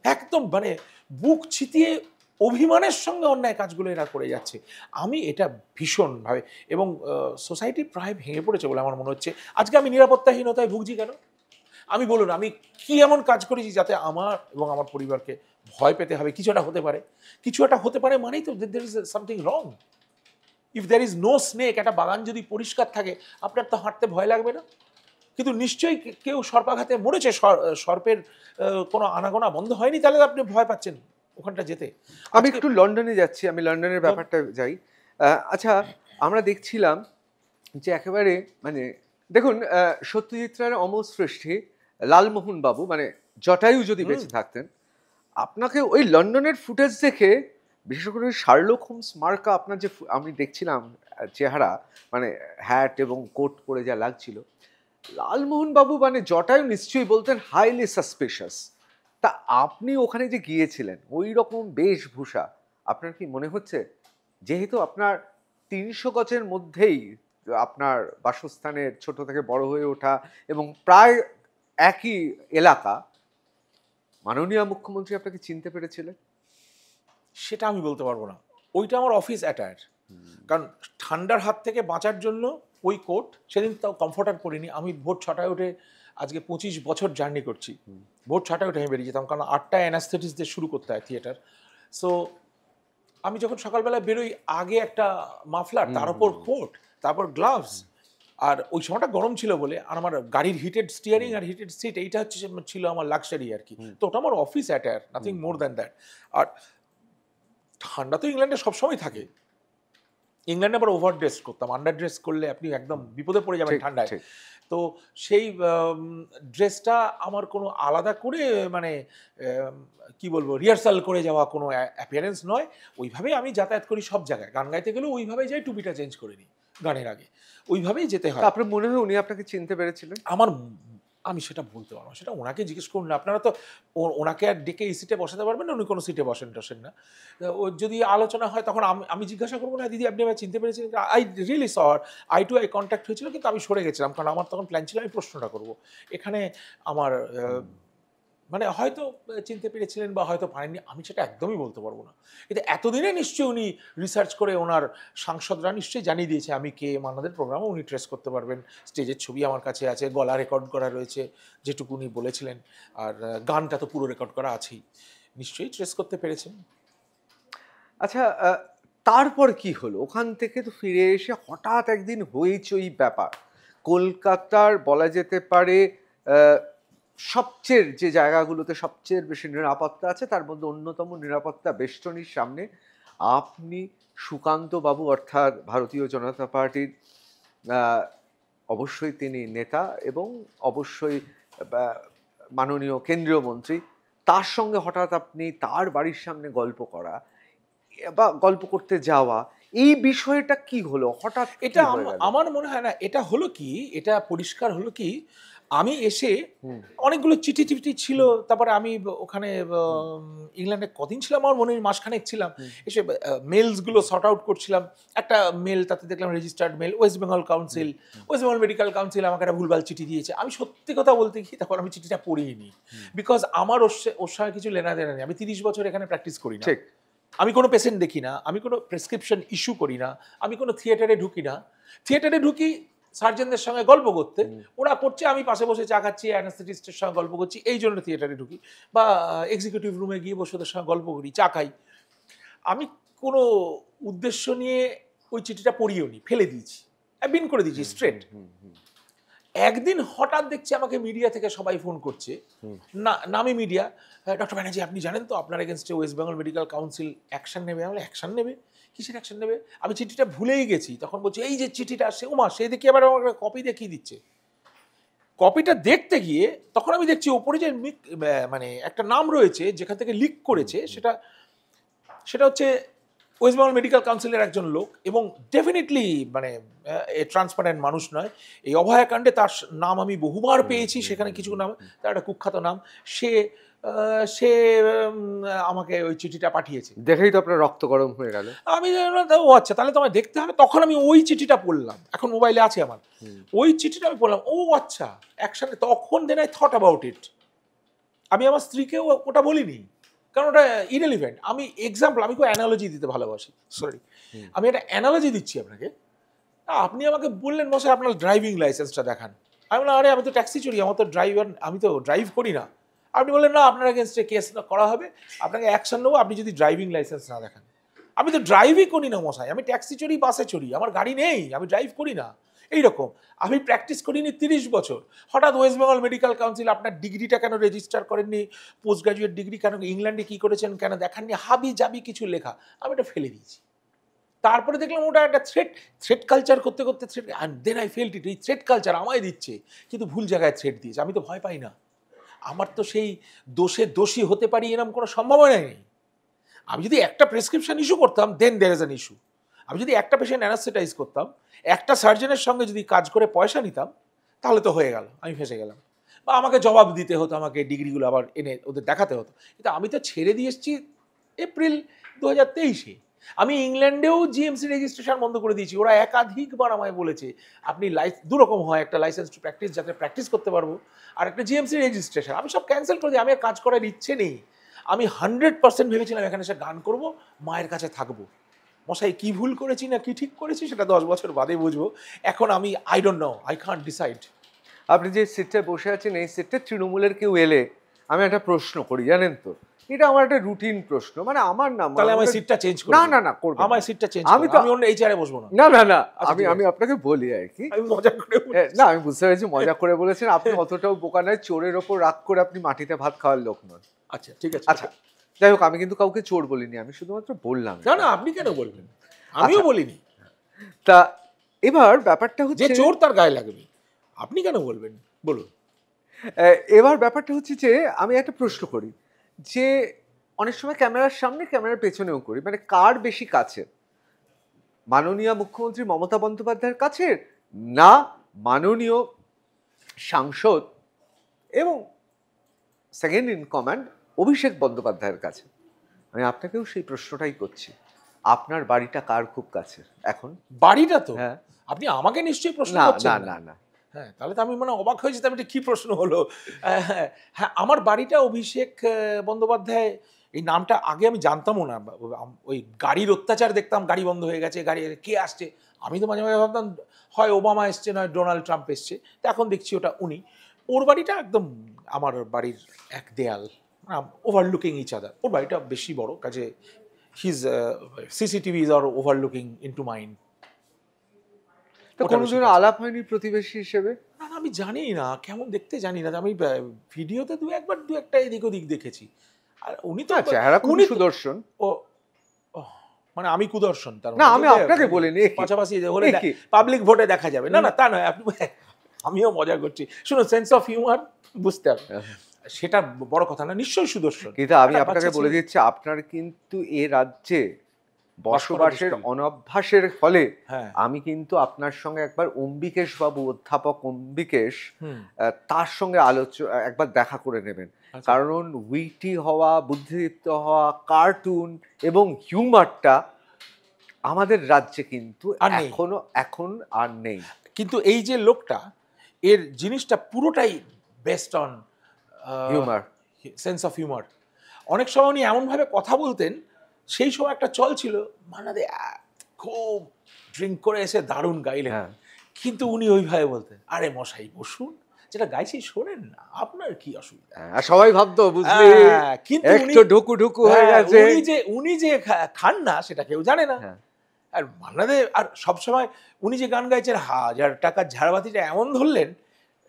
একদম মানে বুক ছিটিয়ে অভিমানের সঙ্গে অন্যায় কাজগুলো এরা করে যাচ্ছে। আমি এটা ভীষণভাবে, এবং সোসাইটি প্রায় ভেঙে পড়েছে বলে আমার মনে হচ্ছে। আজকে আমি নিরাপত্তাহীনতায় ভুগছি কেন? আমি বলুন আমি কি এমন কাজ করেছি যাতে আমার এবং আমার পরিবারকে ভয় পেতে হবে? কিছু একটা হতে পারে, কিছু একটা হতে পারে মানেই তো there is something wrong. If there is no snake, একটা বাগান যদি পরিষ্কার থাকে আপনার তো হাঁটতে ভয় লাগবে না। কিন্তু নিশ্চয়ই কেউ সর্পাঘাতে মরেছে, সর্পের কোনো আনাগোনা বন্ধ হয়নি, তাহলে আপনি ভয় পাচ্ছেন ওখানটা যেতে। আমি একটু লন্ডনে যাচ্ছি, আমি লন্ডনের ব্যাপারটা যাই। আচ্ছা, আমরা দেখছিলাম যে একেবারে মানে দেখুন, সত্যজিৎ রায়ের অমর সৃষ্টি লালমোহন বাবু মানে জটায়ু যদি বেঁচে থাকতেন, আপনাকে ওই লন্ডনের ফুটেজ দেখে, বিশেষ করে শার্লক হোমস মার্কা আপনার যে আমি দেখছিলাম চেহারা, মানে হ্যাট এবং কোট পরে যা লাগছিল, লালমোহন বাবু মানে জটায়ু নিশ্চয়ই বলতেন হাইলি সাসপিশাস। তা আপনি ওখানে যে গিয়েছিলেন ওই রকম বেশভূষা, আপনার কি মনে হচ্ছে, যেহেতু আপনার ৩০০ গজের মধ্যেই আপনার বাসস্থানের ছোট থেকে বড় হয়ে ওঠা এবং প্রায় একই এলাকা, মাননীয় মুখ্যমন্ত্রী আপনাকে চিনতে পেরেছিলেন? সেটা আমি বলতে পারবো না। ওইটা আমার অফিস অ্যাটায়ার, কারণ ঠান্ডার হাত থেকে বাঁচার জন্য ওই কোট, সেদিন তাও কমফর্টার পরিনি। আমি ভোর 6টায় উঠে আজকে 25 বছর জার্নি করছি, ভোর 6টায় উঠে আমি বেরিয়ে যেতাম, কারণ 8টায় অ্যানাস্থেটিস দিয়ে শুরু করতে হয় থিয়েটার। সো আমি যখন সকালবেলা বেরোই, আগে একটা মাফলার, তার উপর কোট, তারপর গ্লাভস, আর ওই সময়টা গরম ছিল বলে, আর আমার গাড়ির হিটেড স্টিয়ারিং আর হিটেড সিট, এইটা হচ্ছে ছিল আমার লাক্সারি আর কি। তো ওটা আমার office attire, nothing more than that. আর ঠান্ডা তো ইংল্যান্ডে সবসময় থাকে। ইংল্যান্ডে আবার ওভার ড্রেস করতাম, আন্ডার ড্রেস করলে আপনি একদম বিপদে পড়ে যাবেন ঠান্ডায়। তো সেই ড্রেসটা আমার কোনো আলাদা করে মানে কি বলবো, রিহার্সাল করে যাওয়া কোনো অ্যাপিয়ারেন্স নয়। ওইভাবেই আমি যাতায়াত করি সব জায়গায়। গান গাইতে গেলেও ওইভাবেই যাই, টুপিটা চেঞ্জ করে নিই গানের আগে, ওইভাবেই যেতে হয়। আপনার মনে হয় উনি আপনাকে চিনতে পেরেছিলেন? আমি সেটা বলতে পারবো না, সেটা ওনাকে জিজ্ঞেস করুন না। আপনারা তো ওনাকে আর ডেকে এই সিটে বসাতে পারবেন না, উনি কোনো সিটে বসেন না। ও যদি আলোচনা হয় তখন আমি জিজ্ঞাসা করবো না, দিদি আপনি আমায় চিনতে পেরেছেন? আই রিয়েলি সর, আই টু আই কন্ট্যাক্ট হয়েছিল, কিন্তু আমি সরে গেছিলাম, কারণ আমার তখন প্ল্যান ছিল আমি প্রশ্নটা করবো। এখানে আমার মানে হয়তো চিনতে পেরেছিলেন বা হয়তো পারেননি, আমি সেটা একদমই বলতে পারবো না। কিন্তু এতদিনে নিশ্চয়ই উনি রিসার্চ করে, ওনার সাংসদরা নিশ্চয়ই জানিয়ে দিয়েছে আমি কে। মান্নাদের প্রোগ্রামও উনি ট্রেস করতে পারবেন, স্টেজের ছবি আমার কাছে আছে, গলা রেকর্ড করা রয়েছে যেটুকু উনি বলেছিলেন, আর গানটা তো পুরো রেকর্ড করা আছেই, নিশ্চয়ই ট্রেস করতে পেরেছেন। আচ্ছা, তারপর কি হলো? ওখান থেকে তো ফিরে এসে হঠাৎ একদিন হইচই ব্যাপার। কলকাতার বলা যেতে পারে সবচেয়ে যে জায়গাগুলোতে সবচেয়ে বেশি নিরাপত্তা আছে, তার মধ্যে অন্যতম নিরাপত্তা বেষ্টনীর সামনে আপনি সুকান্ত বাবু, অর্থাৎ ভারতীয় জনতা পার্টির অবশ্যই তিনি নেতা এবং অবশ্যই মাননীয় কেন্দ্রীয় মন্ত্রী, তার সঙ্গে হঠাৎ আপনি তার বাড়ির সামনে গল্প করা বা গল্প করতে যাওয়া, এই বিষয়টা কি হলো হঠাৎ? এটা আমার মনে হয় না এটা হলো কি, এটা পরিষ্কার হলো কি, আমি এসে অনেকগুলো চিঠি টিঠি ছিল, তারপরে আমি ওখানে ইংল্যান্ডে কদিন ছিলাম আমার মনে হয় মাসখানেক ছিলাম, এসে মেলসগুলো সর্ট আউট করছিলাম। একটা মেল, তাতে দেখলাম registered mail, West Bengal council, West Bengal medical council আমাকে একটা ভুলভাল চিঠি দিয়েছে। আমি সত্যি কথা বলতে কি, তখন আমি চিঠিটা পড়িনি, বিকজ আমার ওর সঙ্গে কিছু লেনা দেনা নেই। আমি 30 বছর এখানে প্র্যাকটিস করি না, আমি কোনো পেশেন্ট দেখি না, আমি কোনো প্রেসক্রিপশন ইস্যু করি না, আমি কোনো থিয়েটারে ঢুকি না। থিয়েটারে ঢুকি সার্জনদের সঙ্গে গল্প করতে, ওরা করছে, আমি পাশে বসে চা খাচ্ছি, অ্যানাস্থেটিস্টের সঙ্গে গল্প করছি, এই জন্য থিয়েটারে ঢুকি, বা এক্সিকিউটিভ রুমে গিয়ে বসে ওদের সঙ্গে গল্প করি, চা খাই। আমি কোনো উদ্দেশ্য নিয়ে ওই চিঠিটা পড়িও নি, ফেলে দিয়েছি, বিন করে দিয়েছি স্ট্রেট। একদিন হঠাৎ দেখছি আমাকে মিডিয়া থেকে সবাই ফোন করছে, নামি মিডিয়া, ডক্টর ব্যানার্জি আপনি জানেন তো আপনার এগেনস্টে West Bengal medical council action নেবে। আমি অ্যাকশন নেবে? কিসের অ্যাকশন নেবে? আমি চিঠিটা ভুলেই গেছি। তখন বলছি এই যে চিঠিটা আসছে, ওমা সে দেখি আবার আমাকে কপি দেখিয়ে দিচ্ছে। কপিটা দেখতে গিয়ে তখন আমি দেখছি ওপরে যে মানে একটা নাম রয়েছে যেখান থেকে লিক করেছে, সেটা হচ্ছে ওয়েস্ট বেঙ্গল মেডিকেল কাউন্সিলের একজন লোক, এবং ডেফিনেটলি মানে ট্রান্সপারেন্ট মানুষ নয়। এই অভয়াকাণ্ডে তার নাম আমি বহুবার পেয়েছি, সেখানে কিছু নাম, তার একটা কুখ্যাত নাম। সে সে আমাকে ওই চিঠিটা পাঠিয়েছে। দেখেই তো আপনার রক্ত গরম হয়ে গেল। আমি ও আচ্ছা, তাহলে তো আমায় দেখতে হবে। তখন আমি ওই চিঠিটা পড়লাম, এখন মোবাইলে আছে আমার, ওই চিঠিটা আমি পড়লাম। ও আচ্ছা, একসাথে তখন then I thought about it. আমি আমার স্ত্রীকেও ওটা বলিনি, কারণ ওটা ইরেলিভেন্ট। আমি এক্সাম্পল, আমি খুব অ্যানালজি দিতে ভালোবাসি, সরি, আমি একটা অ্যানালজি দিচ্ছি আপনাকে। আপনি আমাকে বললেন মশাই আপনার ড্রাইভিং লাইসেন্সটা দেখান। আমি বললাম আরে আমি তো ট্যাক্সি চড়ি, আমার তো ড্রাইভার, আমি তো ড্রাইভ করি না। আপনি বললেন না, আপনার এগেনস্টে কেস করা হবে, আপনাকে অ্যাকশন নেবো আপনি যদি ড্রাইভিং লাইসেন্স না দেখান। আমি তো ড্রাইভই করি না মশাই, আমি ট্যাক্সি চড়ি, বাসে চড়ি, আমার গাড়ি নেই, আমি ড্রাইভ করি না। এইরকম আমি প্র্যাকটিস করিনি 30 বছর। হঠাৎ ওয়েস্ট বেঙ্গল মেডিকেল কাউন্সিল আপনার ডিগ্রিটা কেন রেজিস্টার করেননি, পোস্ট গ্রাজুয়েট ডিগ্রি কেন, ইংল্যান্ডে কী করেছেন কেন দেখাননি, হাবি জাবি কিছু লেখা, আমি এটা ফেলে দিয়েছি। তারপরে দেখলাম ওটা একটা থ্রেট কালচার করতে করতে threat, and then I felt it. এই থ্রেট কালচার আমায় দিচ্ছে, কিন্তু ভুল জায়গায় থ্রেট দিয়েছে। আমি তো ভয় পাই না, আমার তো সেই দোষী হতে পারি এরকম কোনো সম্ভাবনাই নেই। আমি যদি একটা প্রেসক্রিপশন ইস্যু করতাম, দেন দেয়ার ইজ অ্যান ইস্যু। আমি যদি একটা পেশেন্ট অ্যানাস্থেটাইজ করতাম, একটা সার্জনের সঙ্গে যদি কাজ করে পয়সা নিতাম, তাহলে তো হয়ে গেল, আমি ফেসে গেলাম, বা আমাকে জবাব দিতে হতো, আমাকে ডিগ্রিগুলো আবার এনে ওদের দেখাতে হতো। কিন্তু আমি তো ছেড়ে দিয়ে এসেছি এপ্রিল 2023-এ। আমি ইংল্যান্ডেও জিএমসি রেজিস্ট্রেশন বন্ধ করে দিয়েছি। ওরা একাধিকবার আমায় বলেছে আপনি দুরকম হয়, একটা লাইসেন্স টু প্র্যাকটিস, যাতে প্র্যাকটিস করতে পারবো, আর একটা জিএমসি রেজিস্ট্রেশন। আমি সব ক্যান্সেল করে দিই, আমি আর কাজ করার ইচ্ছে নেই। আমি 100% ভেবেছিলাম এখানে এসে গান করব, মায়ের কাছে থাকবো। মশাই কি ভুল করেছি না কি ঠিক করেছি সেটা 10 বছর বাদে বুঝবো। এখন আমি I don't know, I can't decide. আপনি যে সিটটায় বসে আছেন, এই সিটটা তৃণমূলের কেউ এলে আমি একটা প্রশ্ন করি, জানেন তো, এটা আমার একটা রুটিন প্রশ্ন, মানে আমার নাম, তাহলে আমার সিটটা চেঞ্জ করুন। না না না করবেন, আমার সিটটা চেঞ্জ আমি করুন, তো আমি অন্য এই চেয়ারে বসবো না। না না না, আচ্ছা, আমি ঠিক আছে। আমি আপনাকে বলি আর কি, আমি মজা করে না আমি বুঝতে পেরেছি মজা করে বলেছেন। আপনি অতটাও বোকা নয়, চোরের ওপর রাগ করে আপনি মাটিতে ভাত খাওয়ার লোক নন। আচ্ছা ঠিক আছে। আচ্ছা যাই হোক, আমি কিন্তু কাউকে চোর বলিনি, আমি শুধুমাত্র বললাম। না না, আপনি কেন বলবেন, আমিও বলিনি। তা এবার ব্যাপারটা যে হচ্ছে, চোর তার গায়ে লাগবে, আপনি কেন বলবেন, বলুন। এবার ব্যাপারটা হচ্ছে যে আমি একটা প্রশ্ন করি, যে অনেক সময় ক্যামেরার সামনে ক্যামেরার পেছনেও করি, মানে কার বেশি কাছে, মাননীয় মুখ্যমন্ত্রী মমতা বন্দ্যোপাধ্যায়ের কাছে, না মাননীয় সাংসদ এবং সেকেন্ড ইন কমান্ড অভিষেক বন্দ্যোপাধ্যায়ের কাছে? আমি আপনাকেও সেই প্রশ্নটাই করছি, আপনার বাড়িটা কার খুব কাছে এখন? বাড়িটা তো, হ্যাঁ, আপনি আমাকে নিশ্চয়ই প্রশ্ন না করছেন না না। না না, হ্যাঁ, তাহলে তো আমি মানে অবাক হয়েছি, আমি কি প্রশ্ন হলো। হ্যাঁ, আমার বাড়িটা অভিষেক বন্দ্যোপাধ্যায়, এই নামটা আগে আমি জানতামও না। ওই গাড়ির অত্যাচার দেখতাম, গাড়ি বন্ধ হয়ে গেছে, গাড়ি কে আসছে, আমি তো মাঝে মাঝে ভাবতাম হয় ওবামা এসছে নয় ডোনাল্ড ট্রাম্প এসছে। তো এখন দেখছি ওটা উনি। ওর বাড়িটা একদম আমার বাড়ির এক দেয়াল, ওভারলুকিং ইচ আদার। ওর বাড়িটা বেশি বড়, কাজে হিজ সিসিটিভিজ আর ওভারলুকিং ইনটু মাইন্ড। তো কোনোদিন আলাপ হয়নি প্রতিবেশী হিসেবে? না না, আমি জানি না কেমন দেখতে, জানি না। আমি ভিডিওতে দু একটা এদিক ওদিক দেখেছি। আর উনি তো চেহারা খুব উনি তো- সুদর্শন। ও মানে আমি কুদর্শন তার না, আমি আপনাকে বলিনি, এ কি? পাশাপাশি হলে এ কি? পাবলিক ভোটে দেখা যাবে। না না, তা নয়, আপনি আমিও মজা করছি। শুনুন, সেন্স অফ হিউমার বুঝতে হবে, সেটা বড় কথা না, নিশ্চয়ই সুদর্শন। কিন্তু আমি একটা আপনাকে বাচ্চা বলে ছেলে। দিচ্ছি, আপনার কিন্তু এ রাজ্যে বসবাসের মুশকিল। অনভ্যাসের ফলে হ্যাঁ, আমি কিন্তু আপনার সঙ্গে একবার অম্বিকেশ বাবু, অধ্যাপক অম্বিকেশ, হুম, তার সঙ্গে একবার দেখা করে নেবেন। আচ্ছা। কারণ উইটি হওয়া, বুদ্ধিদীপ্ত হওয়া, কার্টুন এবং হিউমারটা আমাদের রাজ্যে কিন্তু আর নেই। এখন আর নেই। কিন্তু এই যে লোকটা, এর জিনিসটা পুরোটাই best on humour. Sense of humour. অনেক সময় উনি এমনভাবে কথা বলতেন, সেই সময় একটা চল ছিল, মানাদে খুব ড্রিঙ্ক করে এসে দারুণ গাইলেন, হ্যাঁ, কিন্তু উনি ওইভাবে বলতেন, আরে মশাই বসুন, যেটা গাইছি শোনেন না, আপনার কি অসুবিধা। আর সবাই ভাবতো বুঝলি কিন্তু একটু ঢুকু ঢুকু হয়ে হ্যাঁ, গেছে। উনি যে খান না সেটা কেউ জানে না। হ্যাঁ। আর মান্নাদে আর সবসময় উনি যে গান গাইছেন, 1000 টাকার ঝাড়বাতিটা এমন ধরলেন,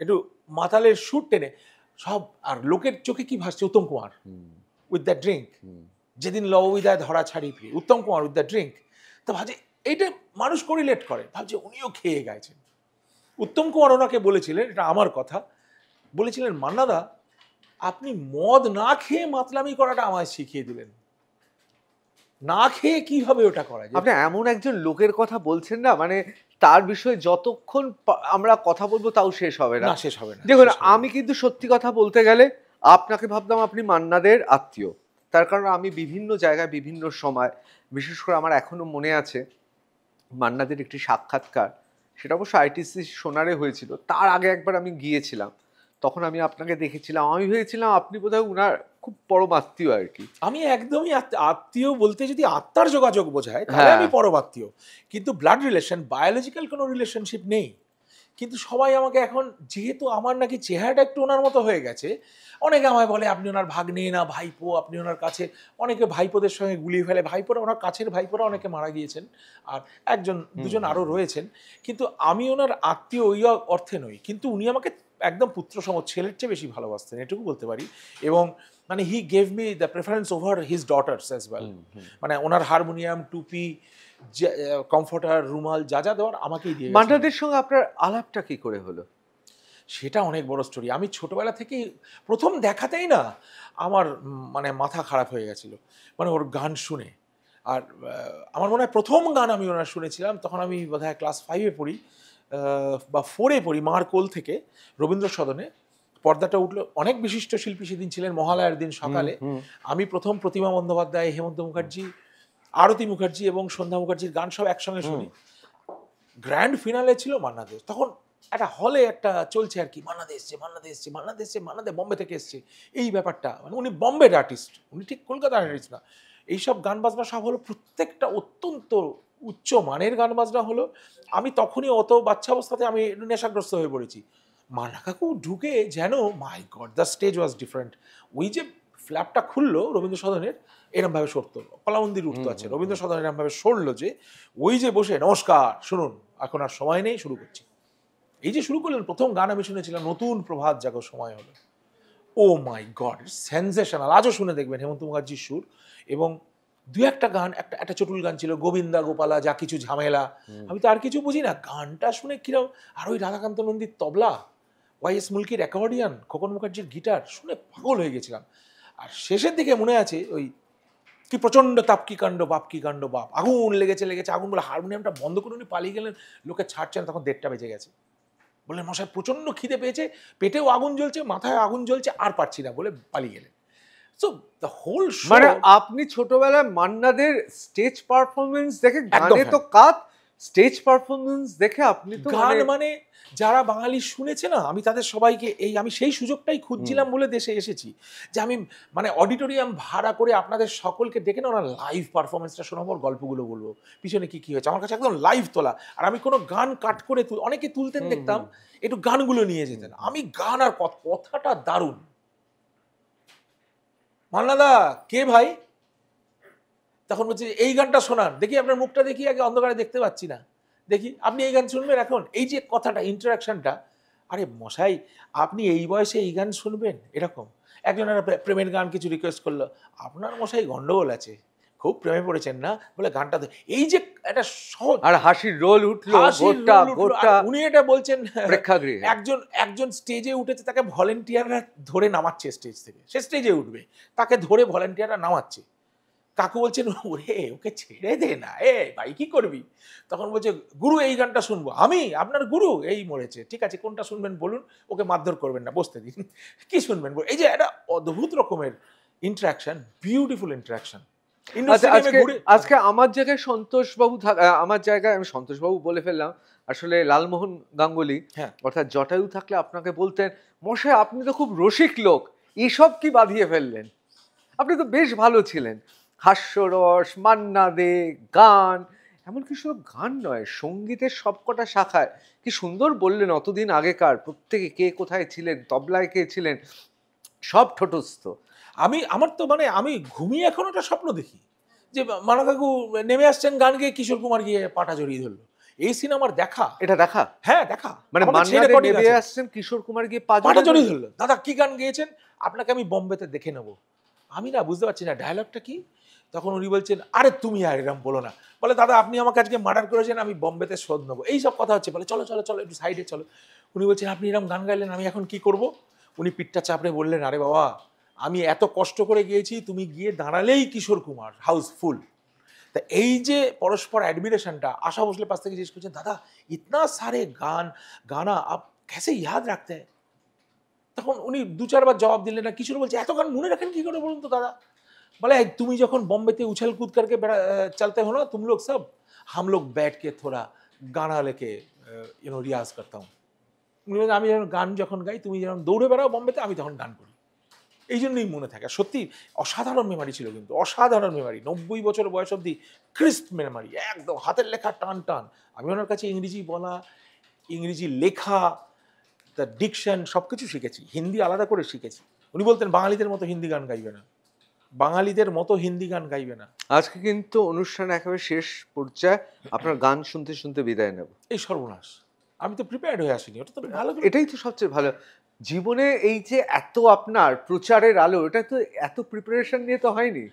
একটু মাতালের সুর টেনে সব, আর লোকের চোখে কি ভাসছে, Uttam Kumar with the drink, যেদিন লবিদায় ধরা ছাড়ি ফিরে, Uttam Kumar with the drink. তো ভাবছে এইটা মানুষ করিলেট করে, ভাবছে উনিও খেয়ে গেছেন। উত্তম কুমার ওনাকে বলেছিলেন, এটা আমার কথা, বলেছিলেন মান্নাদা আপনি মদ না খেয়ে মাতলামি করাটা আমায় শিখিয়ে দিলেন। না খেয়ে কিভাবে ওটা করা যায়? আপনি এমন একজন লোকের কথা বলছেন না, মানে তার বিষয়ে যতক্ষণ আমরা কথা বলবো তাও শেষ হবে না। না, শেষ হবে না। দেখুন, শেষ হবে না। আমি কিন্তু সত্যি কথা বলতে গেলে আপনাকে ভাবতাম আপনি মান্নাদের আত্মীয়। তার কারণ আমি বিভিন্ন জায়গায় বিভিন্ন সময়, বিশেষ করে আমার এখনো মনে আছে মান্নাদের একটি সাক্ষাৎকার, সেটা অবশ্য আইটিসি সোনারে হয়েছিল। তার আগে একবার আমি গিয়েছিলাম, তখন আমি আপনাকে দেখেছিলাম। আমি ভেবেছিলাম আপনি বোধহয় উনার খুব পরম আত্মীয় আর কি। আমি একদমই আত্মীয় বলতে যদি আত্মার যোগাযোগ বোঝায় তাহলে হ্যাঁ। আমি পরম আত্মীয়, কিন্তু ব্লাড রিলেশন, বায়োলজিক্যাল কোনো রিলেশনশিপ নেই। কিন্তু সবাই আমাকে এখন, যেহেতু আমার নাকি চেহারাটা একটু ওনার মতো হয়ে গেছে, অনেকে আমায় বলে আপনি ওনার ভাগ্নে না ভাইপো, আপনি ওনার কাছে। অনেকে ভাইপোদের সঙ্গে গুলিয়ে ফেলে, ভাইপোরা, ওনার কাছের ভাইপোরা অনেকে মারা গিয়েছেন, আর একজন দুজন আরও রয়েছেন। কিন্তু আমি ওনার আত্মীয় ওই অর্থে নই, কিন্তু উনি আমাকে একদম পুত্রসম, ছেলের চেয়ে বেশি ভালোবাসতেন, এটুকু বলতে পারি। এবং মানে he gave me the preference over his daughters as well. মানে ওনার হারমোনিয়াম, টুপি, কমফর্টার, রুমাল, যা যা দেওয়ার আমাকেই দিয়ে গেছেন। মান্নাদের সঙ্গে আপনার আলাপটা কি করে হলো? সেটা অনেক বড় স্টোরি। আমি ছোটবেলা থেকেই প্রথম দেখাতেই না আমার মানে মাথা খারাপ হয়ে গেছিল, মানে ওর গান শুনে। আর আমার মনে হয় প্রথম গান আমি ওনার শুনেছিলাম, তখন আমি বোধহয় ক্লাস 5-এ পড়ি বা 4-এ পড়ি, মার কোল থেকে রবীন্দ্র সদনে পর্দাটা উঠলো। অনেক বিশিষ্ট শিল্পী সেদিন ছিলেন, মহালয়ার দিন সকালে। আমি প্রথম প্রতিমা বন্দ্যোপাধ্যায়, হেমন্ত মুখার্জি, আরতি মুখার্জি এবং সন্ধ্যা মুখার্জির গান সব একসঙ্গে শুনি। গ্র্যান্ড ফিনালে ছিল মান্না দে। তখন একটা হলে একটা চলছে আর কি, মান্না দে এসছে, মান্না দে এসছে, মান্না দে এসছে, মান্না দে বোম্বে থেকে এসছে, এই ব্যাপারটা। মানে উনি বম্বের আর্টিস্ট, উনি ঠিক কলকাতার আর্টিস্ট না। এইসব গান বাজনা সব হলো, প্রত্যেকটা অত্যন্ত উচ্চ মানের গান বাজনা হলো। আমি তখনই অত বাচ্চা অবস্থাতে আমি নেশাগ্রস্ত হয়ে পড়েছি। মান্না কাকু ঢুকে যেন, my god, the stage was different. ওই যে ফ্ল্যাপটা খুললো রবীন্দ্র সদনের, এরমভাবে সরতো, কলামন্দির উঠতো আছে, রবীন্দ্র সদন এরমভাবে সরলো যে ওই যে বসে, নমস্কার, শুনুন, এখন আর সময় নেই, শুরু করছি। এই যে শুরু করলেন, প্রথম গান আমি শুনেছিলাম নতুন প্রভাত জাগো সময় হলো। ও মাই গড, সেন্সেশনাল। আজও শুনে দেখবেন হেমন্ত মুখার্জির সুর। এবং দু একটা গান, একটা চটুল গান ছিল, গোবিন্দা গোপালা যা কিছু ঝামেলা। আমি তো আর কিছু বুঝি না, গানটা শুনে কিরম। আর ওই রাধাকান্ত নন্দীর তবলা, ওয়াইএস মুলকির অ্যাকর্ডিয়ান, খোকন মুখার্জির গিটার শুনে পাগল হয়ে গেছিলাম। আর শেষের দিকে মনে আছে ওই কি প্রচণ্ড তাপ কি কাণ্ড বাপ, কি কাণ্ড বাপ, আগুন লেগেছে, আগুন বলে হারমোনিয়ামটা বন্ধ করে উনি পালিয়ে গেলেন। লোকে ছাড়ছে না, তখন 1:30 বেজে গেছে। বললেন মশাই প্রচণ্ড খিদে পেয়েছে, পেটেও আগুন জ্বলছে, মাথায় আগুন জ্বলছে, আর পারছি না বলে পালিয়ে গেলেন। So the whole show. মানে আপনি ছোটবেলায় মান্নাদের স্টেজ পারফরমেন্স দেখে, গানে একদম তো কাত, স্টেজ পারফরমেন্স দেখে আপনি তো গান মানে যারা বাঙালি শুনেছে না, আমি তাদের সবাইকে, আমি সেই সুযোগটাই খুঁজছিলাম বলে দেশে এসেছি, যে আমি মানে অডিটোরিয়াম ভাড়া করে আপনাদের সকলকে ডেকে না ওনার লাইভ পারফরমেন্সটা শোনাবো, ওর গল্পগুলো বলবো, পিছনে কি কি হয়েছে। আমার কাছে একদম লাইভ তোলা, আর আমি কোনো গান কাট করে অনেকে তুলতেন দেখতাম, একটু গানগুলো নিয়ে যেতেন। আমি গান আর কথাটা দারুণ। মান্নাদা কে ভাই? তখন বলছে এই গানটা শোনান, দেখি আপনার মুখটা দেখি, আগে অন্ধকারে দেখতে পাচ্ছি না, দেখি আপনি এই গান শুনবেন এখন। এই যে কথাটা, ইন্টারাকশনটা, আরে মশাই আপনি এই বয়সে এই গান শুনবেন, এরকম। একজন একটা প্রেমের গান কিছু রিকোয়েস্ট করলো, আপনার মশাই গন্ডগোল আছে, খুব প্রেমে পড়েছেন না, বলে গানটা এই যে একটা সহজ, আর হাসির রোল উঠলো গোটা গোটা। উনি এটা বলছেন প্রেক্ষাগৃহে একজন স্টেজে উঠেছে, তাকে ভলেন্টিয়াররা ধরে নামাচ্ছে স্টেজ থেকে, সে স্টেজে উঠবে, তাকে ধরে ভলেন্টিয়াররা নামাচ্ছে। কাকু বলছেন ওরে ওকে ছেড়ে দে না, ভাই কি করবি? তখন বলছে গুরু এই গানটা শুনবো। আমি আপনার গুরু, এই মরেছে, ঠিক আছে কোনটা শুনবেন বলুন, ওকে মারধর করবেন না, বসতে দিন, কি শুনবেন। এই যে একটা অদ্ভুত রকমের ইন্টারাকশন, বিউটিফুল ইন্টারাকশন। আজকে আমার জায়গায় সন্তোষবাবু আমার জায়গায়, আমি সন্তোষবাবু বলে ফেললাম, আসলে লালমোহন গাঙ্গুলি, হ্যাঁ, অর্থাৎ জটায়ু থাকলে আপনাকে বলতেন মশাই আপনি তো খুব রসিক লোক, এসব কি বাঁধিয়ে ফেললেন, আপনি তো বেশ ভালো ছিলেন। হাস্যরস, মান্না দে, গান, এমনকি শুধু গান নয়, সঙ্গীতের সবকটা শাখায় কি সুন্দর বললেন। অতদিন আগেকার প্রত্যেকে কে কোথায় ছিলেন, তবলায় কে ছিলেন, সব ঠোঁটস্থ। আমার তো মানে আমি ঘুমিয়ে এখন ওটা স্বপ্ন দেখি, যে মানা কাকু নেমে আসছেন, গান গিয়ে কিশোর কুমার গিয়ে পাটা জড়িয়ে ধরলো। এই সিনেমার দেখা, এটা দেখা, হ্যাঁ দেখা, মানে মান্না দে নেমে আসছেন, কিশোর কুমার গিয়ে পাটা জড়িয়ে ধরলো, দাদা কি গান গেয়েছেন, আপনাকে আমি বোম্বেতে দেখে নেবো। আমি না বুঝতে পারছি না ডায়লগটা কি। তখন উনি বলছেন আরে তুমি আর এরকম বলো না, বলে দাদা আপনি আমাকে আজকে মার্ডার করেছেন, আমি বোম্বেতে শোধ নেবো, এইসব কথা হচ্ছে। বলে চলো চলো চলো একটু সাইডে চলো। উনি বলছেন আপনি এরকম গান গাইলেন, আমি এখন কি করব? উনি পিঠটা চাপড়ে বললেন আরে বাবা আমি এত কষ্ট করে গিয়েছি, তুমি গিয়ে দাঁড়ালেই কিশোর কুমার হাউসফুল, তা এই যে পরস্পর অ্যাডমিরেশনটা, আশা ভোসলে পাশ থেকে জিজ্ঞেস করছেন, দাদা ইতনা সারে গানা আপ कैसे याद रखते हैं? তখন উনি 2-4 বার জবাব দিলেন না, কিছু বলছে এত গান মনে রাখেন কি করে বলুন তো দাদা? বলে তুমি যখন বম্বেতে উछल कूद करके चलते हो ना तुम लोग सब, हम लोग बैठ के थोड़ा गाना लेके रियाज करता हूँ। আমি যখন গান যখন গাই, তুমি যখন দৌড়ে বেড়াও বম্বেতে, আমি তখন গান করি। এই জন্যই মনে থাকে। সত্যি অসাধারণ মেমারি ছিল, কিন্তু অসাধারণ মেমারি। 90 বছর বয়স অব্দি ক্রিস্প মেমারি, একদম হাতের লেখা টান টান। আমি ওনার কাছে ইংরেজি বলা, ইংরেজি লেখা, দ্য ডিকশন সবকিছু শিখেছি, হিন্দি আলাদা করে শিখেছি। উনি বলতেন বাঙালিদের মতো হিন্দি গান গাইবে না, বাঙালিদের মতো হিন্দি গান গাইবে না। আজকে কিন্তু অনুষ্ঠান একেবারে শেষ পর্যায়ে, আপনার গান শুনতে শুনতে বিদায় নেব। এই সর্বনাশ, আমি তো প্রিপেয়ার্ড হয়ে আসিনি। ওটা তো ভালো করে, এটাই তো সবচেয়ে ভালো জীবনে, এই যে এত আপনার প্রচারের আলো, এটা তো এত প্রিপারেশন নিয়ে তো হয়নি।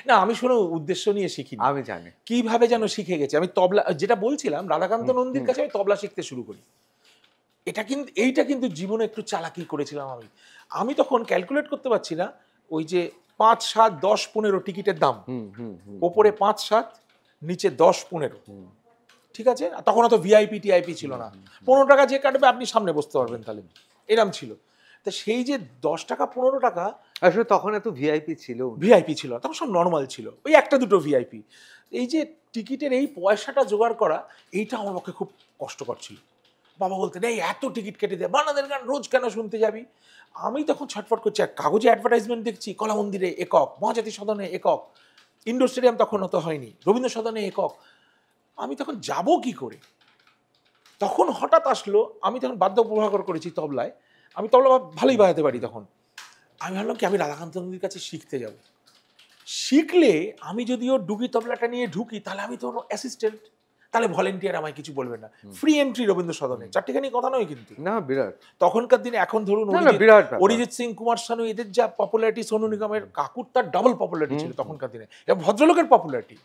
না আমি শোনো উদ্দেশ্য নিয়ে শিখিনি, আমি জানি কিভাবে যেন শিখে গেছি। আমি তবলা, যেটা বলছিলাম রাধাকান্ত নন্দীর কাছে আমি তবলা শিখতে শুরু করি। এইটা কিন্তু জীবনে একটু চালাকি করেছিলাম আমি। আমি তখন ক্যালকুলেট করতে পারছি না, ওই যে 5, 7, 10, 15 টিকিটের দাম, ওপরে 5, 7, নিচে 10, 15, ঠিক আছে? তখন অত ভিআইপি টিআইপি ছিল না। 15 টাকা যে কাটবে আপনি সামনে বসতে পারবেন, তাহলে এরম ছিল। তা সেই যে 10 টাকা 15 টাকা, আসলে তখন এত ভিআইপি ছিল, ভিআইপি ছিল তখন, সব নর্মাল ছিল, ওই একটা দুটো ভিআইপি। এই যে টিকিটের এই পয়সাটা জোগাড় করা, এইটা আমার পক্ষে খুব কষ্টকর ছিল। বাবা বলতেন এই এত টিকিট কেটে দেয়, বানাদের গান রোজ কেন শুনতে যাবি? আমি তখন ছটফট করছি, এক কাগজে অ্যাডভার্টাইজমেন্ট দেখছি, কলা মন্দিরে একক, মহাজাতি সদনে একক, ইন্ডোর স্টেডিয়াম তখন অত হয়নি, রবীন্দ্র সদনে একক। আমি তখন যাব কি করে? তখন হঠাৎ আসলো, আমি তখন বাদ্য প্রভাকর করেছি তবলায়, আমি তবলা ভালোই বাজাতে পারি তখন। আমি ভাবলাম কি আমি রাধাকান্ত নন্দীর কাছে শিখতে যাব। শিখলে আমি যদি ওর ডুগি তবলাটা নিয়ে ঢুকি, তাহলে আমি তো ওর অ্যাসিস্ট্যান্ট, তাহলে ভলেন্টিয়ার আমায় কিছু বলবে না, ফ্রি এন্ট্রি রবীন্দ্র সদনে। চারটিখানি কথা নয় কিন্তু, না বিরাট তখনকার দিনে। এখন ধরুন বিরাট অরিজিৎ সিং, কুমার শানু, এদের যা পপুলারিটি, সোনু নিগমের কাকুর তার ডাবল পপুলারিটি ছিল তখনকার দিনে। এটা ভদ্রলোকের পপুলারিটি।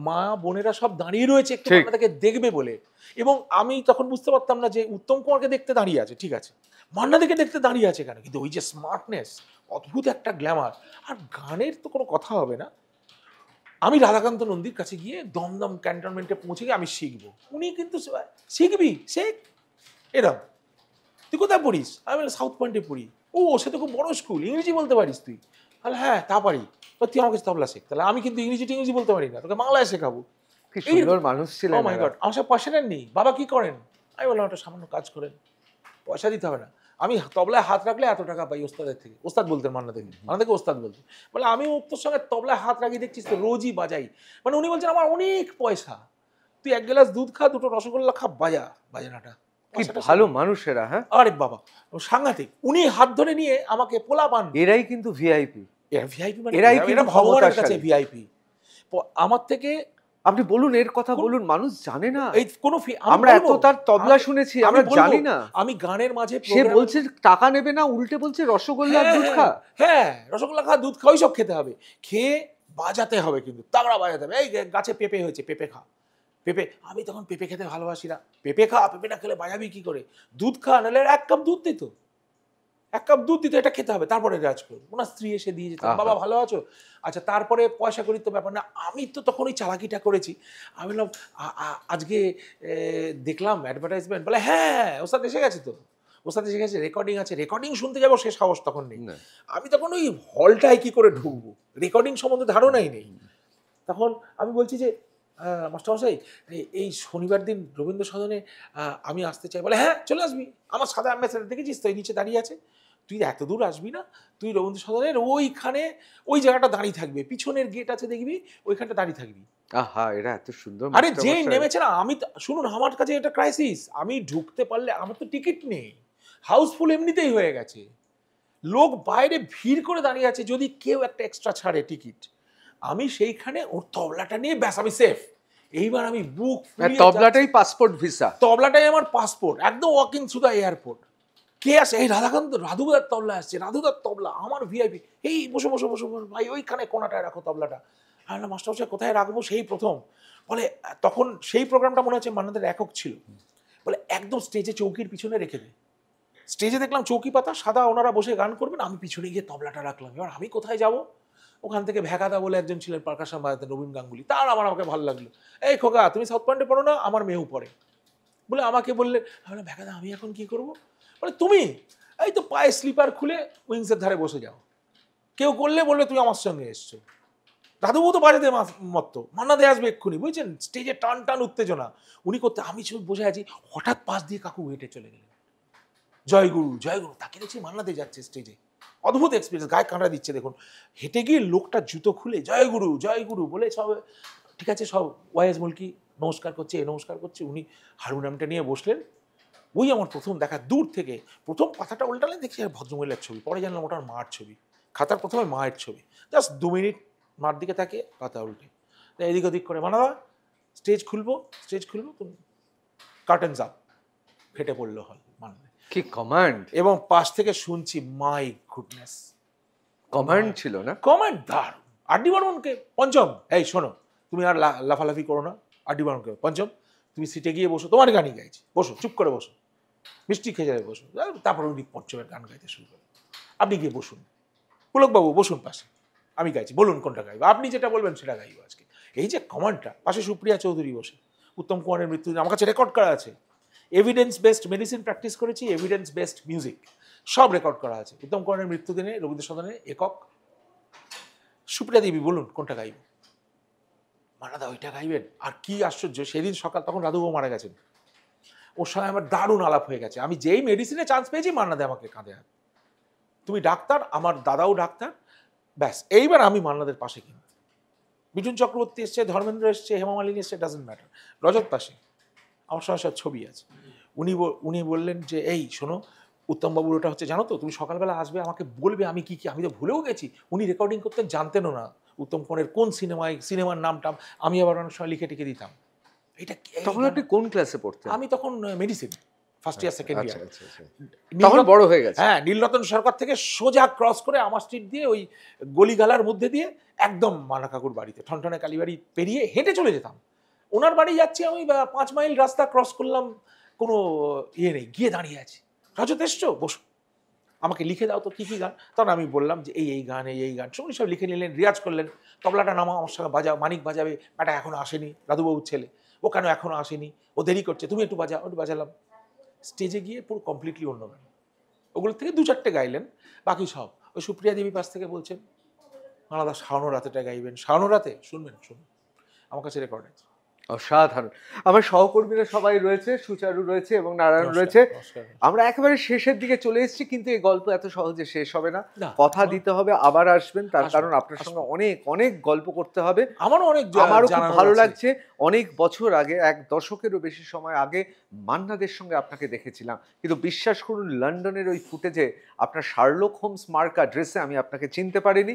মা বোনেরা সব দাঁড়িয়ে রয়েছে একটু তাদেরকে দেখবে বলে। এবং আমি তখন বুঝতে পারতাম না যে উত্তম কুমারকে দেখতে দাঁড়িয়ে আছে, ঠিক আছে, মান্নাদিকে দেখতে দাঁড়িয়ে আছে কেন, কিন্তু ওই যে স্মার্টনেস, অদ্ভুত একটা গ্ল্যামার, আর গানের তো কোনো কথা হবে না। আমি রাধাকান্ত নন্দীর কাছে গিয়ে দমদম ক্যান্টনমেন্টে পৌঁছে গিয়ে আমি শিখবো। উনি কিন্তু শিখবি শেখ, এরম তুই কোথায় পড়িস? আমি বললাম সাউথ পয়েন্টে পড়ি। ও সে তো খুব বড় স্কুল, ইংরেজি বলতে পারিস তুই? তাহলে হ্যাঁ তা পারি, তুই আমার কাছে তবলা শেখ। তাহলে আমি কিন্তু ইংরেজি বলতে পারি না, তোকে বাংলায় শেখাবো। কি সুন্দর মানুষ ছিলেন। ও মাই গড, আমার সব পয়সা নেননি। বাবা কি করেন? আমি বললাম একটা সামান্য কাজ করেন, পয়সা দিতে হবে না। আমি তবলায় হাত রাখলে এত টাকা পাই ওস্তাদের থেকে। ওস্তাদ বলতেন মান্নাদেরকে ওস্তাদ বলতেন। বলে আমি তোর সঙ্গে তবলায় হাত রাখি দেখছিস তো, রোজই বাজাই। মানে উনি বলছেন আমার অনেক পয়সা, তুই 1 গ্লাস দুধ খা, 2টো রসগোল্লা খা, বাজানাটা। কি ভালো মানুষেরা, হ্যাঁ আরে বাবা সাংঘাতিক। উনি হাত ধরে নিয়ে আমাকে পোলা পান। এরাই কিন্তু ভিআইপি, ভিআইপি মানে এরাই এরা ভগবানের কাছে ভিআইপি। আমার থেকে আপনি বলুন, এর কথা বলুন, মানুষ জানে না। এই কোন আমরা এত তার তবলা শুনেছি, আমরা জানি না। আমি গানের মাঝে সে বলছে টাকা নেবে না, উল্টে বলছে রসগোল্লা দুধ খা। হ্যাঁ রসগোল্লা খা, দুধ খা, ওই সব খেতে হবে, খেয়ে বাজাতে হবে, কিন্তু তাগড়া বাজাতে হবে। এই গাছে পেঁপে হয়েছে, পেঁপে খা, পেঁপে। আমি তখন পেঁপে খেতে ভালোবাসি না। পেঁপে খা, পেঁপে না খেলে বাজাবি কি করে? দুধ খা, নাহলে 1 কাপ দুধ দিত, 1 কাপ দুধ দিত, এটা খেতে হবে, তারপরে রাজ করবো। ওনার স্ত্রী এসে দিয়ে যেত, বাবা ভালো আছো? আচ্ছা, তারপরে পয়সা করি তো ব্যাপার না। আমি তো তখন ওই চালাকিটা করেছি। আমি বললাম আজকে দেখলাম অ্যাডভার্টাইজমেন্ট। বলে হ্যাঁ ওস্তাদ এসে গেছে তো, ওস্তাদ এসে গেছে, রেকর্ডিং আছে, রেকর্ডিং শুনতে যাবো, সে সাহস তখন নেই। আমি তখন ওই হলটায় কি করে ঢুকবো, রেকর্ডিং সম্বন্ধে ধারণাই নেই। তখন আমি বলছি যে মাস্টারমশাই এই শনিবার দিন রবীন্দ্র সদনে আমি আসতে চাই। বলে হ্যাঁ চলে আসবি, আমার সাদা অ্যাম্বাসেডার দেখেছিস তো, এই নিচে দাঁড়িয়ে আছে, তুই এত দূর আসবি না, তুই রবীন্দ্র সদনের ওইখানে ওই জায়গাটা দাঁড়িয়ে থাকবি, পিছনের গেট আছে দেখবি, ওইখানটা দাঁড়িয়ে থাকবি। আহা, এরা এত সুন্দর। আরে যেই নেমেছে না, আমি শুনুন আমার কাছে এটা ক্রাইসিস, আমি ঢুকতে পারলে, আমার তো টিকিট নেই, হাউসফুল এমনিতেই হয়ে গেছে, লোক বাইরে ভিড় করে দাঁড়িয়ে আছে, যদি কেউ একটা এক্সট্রা ছাড়ে টিকিট, আমি সেইখানে ওর তবলাটা নিয়ে ব্যাস আমি সেফ। এইবার আমি বুক, তবলাটাই পাসপোর্ট ভিসা, তবলাটাই আমার পাসপোর্ট, একদম ওয়াকিং থ্রু দ্য এয়ারপোর্ট। কে আসে? এই রাধুদার তবলা আসছে, রাধুদার তবলা, আমার ভিআইপি। এই বসো বসো বসো ভাই, ওইখানে কোনাটায় রাখো তবলাটা। আর না মাস্টারমশাই কোথায় রাখবো? সেই প্রথম বলে, তখন সেই প্রোগ্রামটা মনে হচ্ছে মান্নাদের একক ছিল, বলে একদম স্টেজে চৌকির পিছনে রেখে দে। স্টেজে দেখলাম চৌকি পাতা সাদা, ওনারা বসে গান করবেন, আমি পিছনে গিয়ে তবলাটা রাখলাম। এবার আমি কোথায় যাব? ওখান থেকে ভ্যাকাদা বলে একজন ছিলেন পারকাশন বাজাতে, নবীন গাঙ্গুলি, তার আমাকে ভালো লাগলো, এই খোকা তুমি সাউথ পয়েন্টে পড়ো না, আমার মেয়েও পড়ে, বলে আমাকে বললে, আমি বললাম ভ্যাকাদা আমি এখন কি করবো? বলে তুমি এই তো পায়ে স্লিপার খুলে উইংসের ধারে বসে যাও, কেউ করলে বলবে তুমি আমার সঙ্গে এসছো। দাদুবাবু তো বাজাতে মত্ত, মান্না দে আসবে এক্ষুনি, বুঝছেন, স্টেজে টান টান উত্তেজনা, উনি করতে, আমি বসে আছি, হঠাৎ পাশ দিয়ে কাকু হেঁটে চলে গেলেন, জয়গুরু জয়গুরু, তাকে দেখছি মান্না দে যাচ্ছে স্টেজে, অদ্ভুত এক্সপিরিয়েন্স, গায়ে কাঁটা দিচ্ছে দেখুন, হেঁটে গিয়ে লোকটা জুতো খুলে জয়গুরু বলে সব ঠিক আছে, সব ওয়াইএস মুলকি নমস্কার করছে, নমস্কার করছে, উনি হারমোনিয়ামটা নিয়ে বসলেন। ওই আমার প্রথম দেখা, দূর থেকে প্রথম কথাটা উল্টালেন, দেখছি ভদ্রমহিলার ছবি, পরে জানলাম ওটার মার ছবি, খাতার প্রথমে মায়ের ছবি, জাস্ট 2 মিনিট মার দিকে তাকে পাতা উল্টে এদিক ওদিক করে, মানা স্টেজ খুলবো তুমি কার্টেন্স আপ, ফেটে পড়লো হল, মানে কি কমান্ড, এবং পাশ থেকে শুনছি মাই গুডনেস, কমান্ড ছিল না? কমেন্ট দারুণ। আরডি বর্মনকে পঞ্চম, এই শোনো তুমি আর লাফালাফি করো না, আরডি বর্মনকে পঞ্চম তুমি সিটে গিয়ে বসো, তোমার গানই গাইছি, বসো চুপ করে বসো, মিষ্টি খেয়ে যাবে বসো, তারপর উনি পঞ্চমের গান গাইতে শুরু করেন, আপনি গিয়ে বসুন, পুলকবাবু বসুন পাশে, আমি গাইছি, বলুন কোনটা গাইবো, আপনি যেটা বলবেন সেটা গাইবো আজকে। এই যে কমান্ডটা, পাশে সুপ্রিয়া চৌধুরী বসে, উত্তম কুমারের মৃত্যুদিন, আমার কাছে রেকর্ড করা আছে, এভিডেন্স বেসড মেডিসিন প্র্যাকটিস করেছি, এভিডেন্স বেসড মিউজিক সব রেকর্ড করা আছে, উত্তম কুমারের মৃত্যুদিনে রবীন্দ্র সদনে একক, সুপ্রিয়া দেবী বলুন কোনটা গাইব, মানাদা ওইটা গাইবেন। আর কি আশ্চর্য, সেদিন সকাল, তখন রাধুবাবু মারা গেছেন, ওর সঙ্গে আমার দারুণ আলাপ হয়ে গেছে, আমি যেই মেডিসিনে চান্স পেয়েছি মান্নাদে আমাকে কাঁধে হাত, তুমি ডাক্তার, আমার দাদাও ডাক্তার, ব্যাস এইবার আমি মান্নাদের পাশে, কিন্তু মিঠুন চক্রবর্তী এসছে, ধর্মেন্দ্র এসছে, হেমা মালিনী এসছে, ডাজেন্ট ম্যাটার, রজত পাশে, আমার সঙ্গে সব ছবি আছে, উনি বললেন যে এই শোনো উত্তমবাবুর ওটা হচ্ছে জানো তো, তুমি সকালবেলা আসবে, আমাকে বলবে আমি কি আমি তো ভুলেও গেছি, উনি রেকর্ডিং করতেন জানতেনও না উত্তম কুমারের কোন সিনেমার নামটাম, আমি আবার অনেক সময় লিখে টিকে দিতাম। এটা তখন আপনি কোন ক্লাসে পড়তেন? আমি তখন medicine first year second year, তখন বড় হয়ে গেছে। হ্যাঁ, নীলরতন সরকার থেকে সোজা ক্রস করে আমার স্ট্রিট দিয়ে ওই গলিগালার মধ্যে দিয়ে একদম মানা কাকুর বাড়িতে, ঠনঠনে কালীবাড়ি পেরিয়ে হেঁটে চলে যেতাম, ওনার বাড়ি যাচ্ছি আমি, 5 মাইল রাস্তা ক্রস করলাম, কোনো ইয়ে নেই, গিয়ে দাঁড়িয়ে আছি, রজত এসছো বসো, আমাকে লিখে দাও তো কী কী গান, তখন আমি বললাম যে এই গান এই গান, উনি সব লিখে নিলেন, রিয়াজ করলেন, তবলাটা নামা আমার সঙ্গে বাজাও, মানিক বাজাবে, ব্যাটা এখনো আসেনি, রাধুবাবুর ছেলে, ও কেন এখনো আসেনি, ও দেরি করছে, তুমি একটু বাজাও, একটু বাজালাম, স্টেজে গিয়ে পুরো কমপ্লিটলি অন্য গান, ওগুলোর থেকে 2-4টে গাইলেন, বাকি সব ওই সুপ্রিয়া দেবী পাশ থেকে বলছেন আলাদা শাওনো রাতেটা গাইবেন, শাওনো রাতে শুনবেন, আমার কাছে রেকর্ড আছে। অসাধারণ। আমার সহকর্মীরা সবাই রয়েছে, সুচারু রয়েছে এবং নারায়ণ রয়েছে, আমরা একেবারে শেষের দিকে চলে এসেছি, কিন্তু এই গল্প এত সহজে শেষ হবে না, কথা দিতে হবে, আবার আসবেন, তার কারণ আপনার সঙ্গে অনেক অনেক গল্প করতে হবে, আমারও খুব ভালো লাগছে। অনেক বছর আগে, 1 দশকেরও বেশি সময় আগে মান্নাদের সঙ্গে আপনাকে দেখেছিলাম, কিন্তু বিশ্বাস করুন লন্ডনের ওই ফুটেজে আপনার শার্লক হোমস মার্কা ড্রেসে আমি আপনাকে চিনতে পারিনি,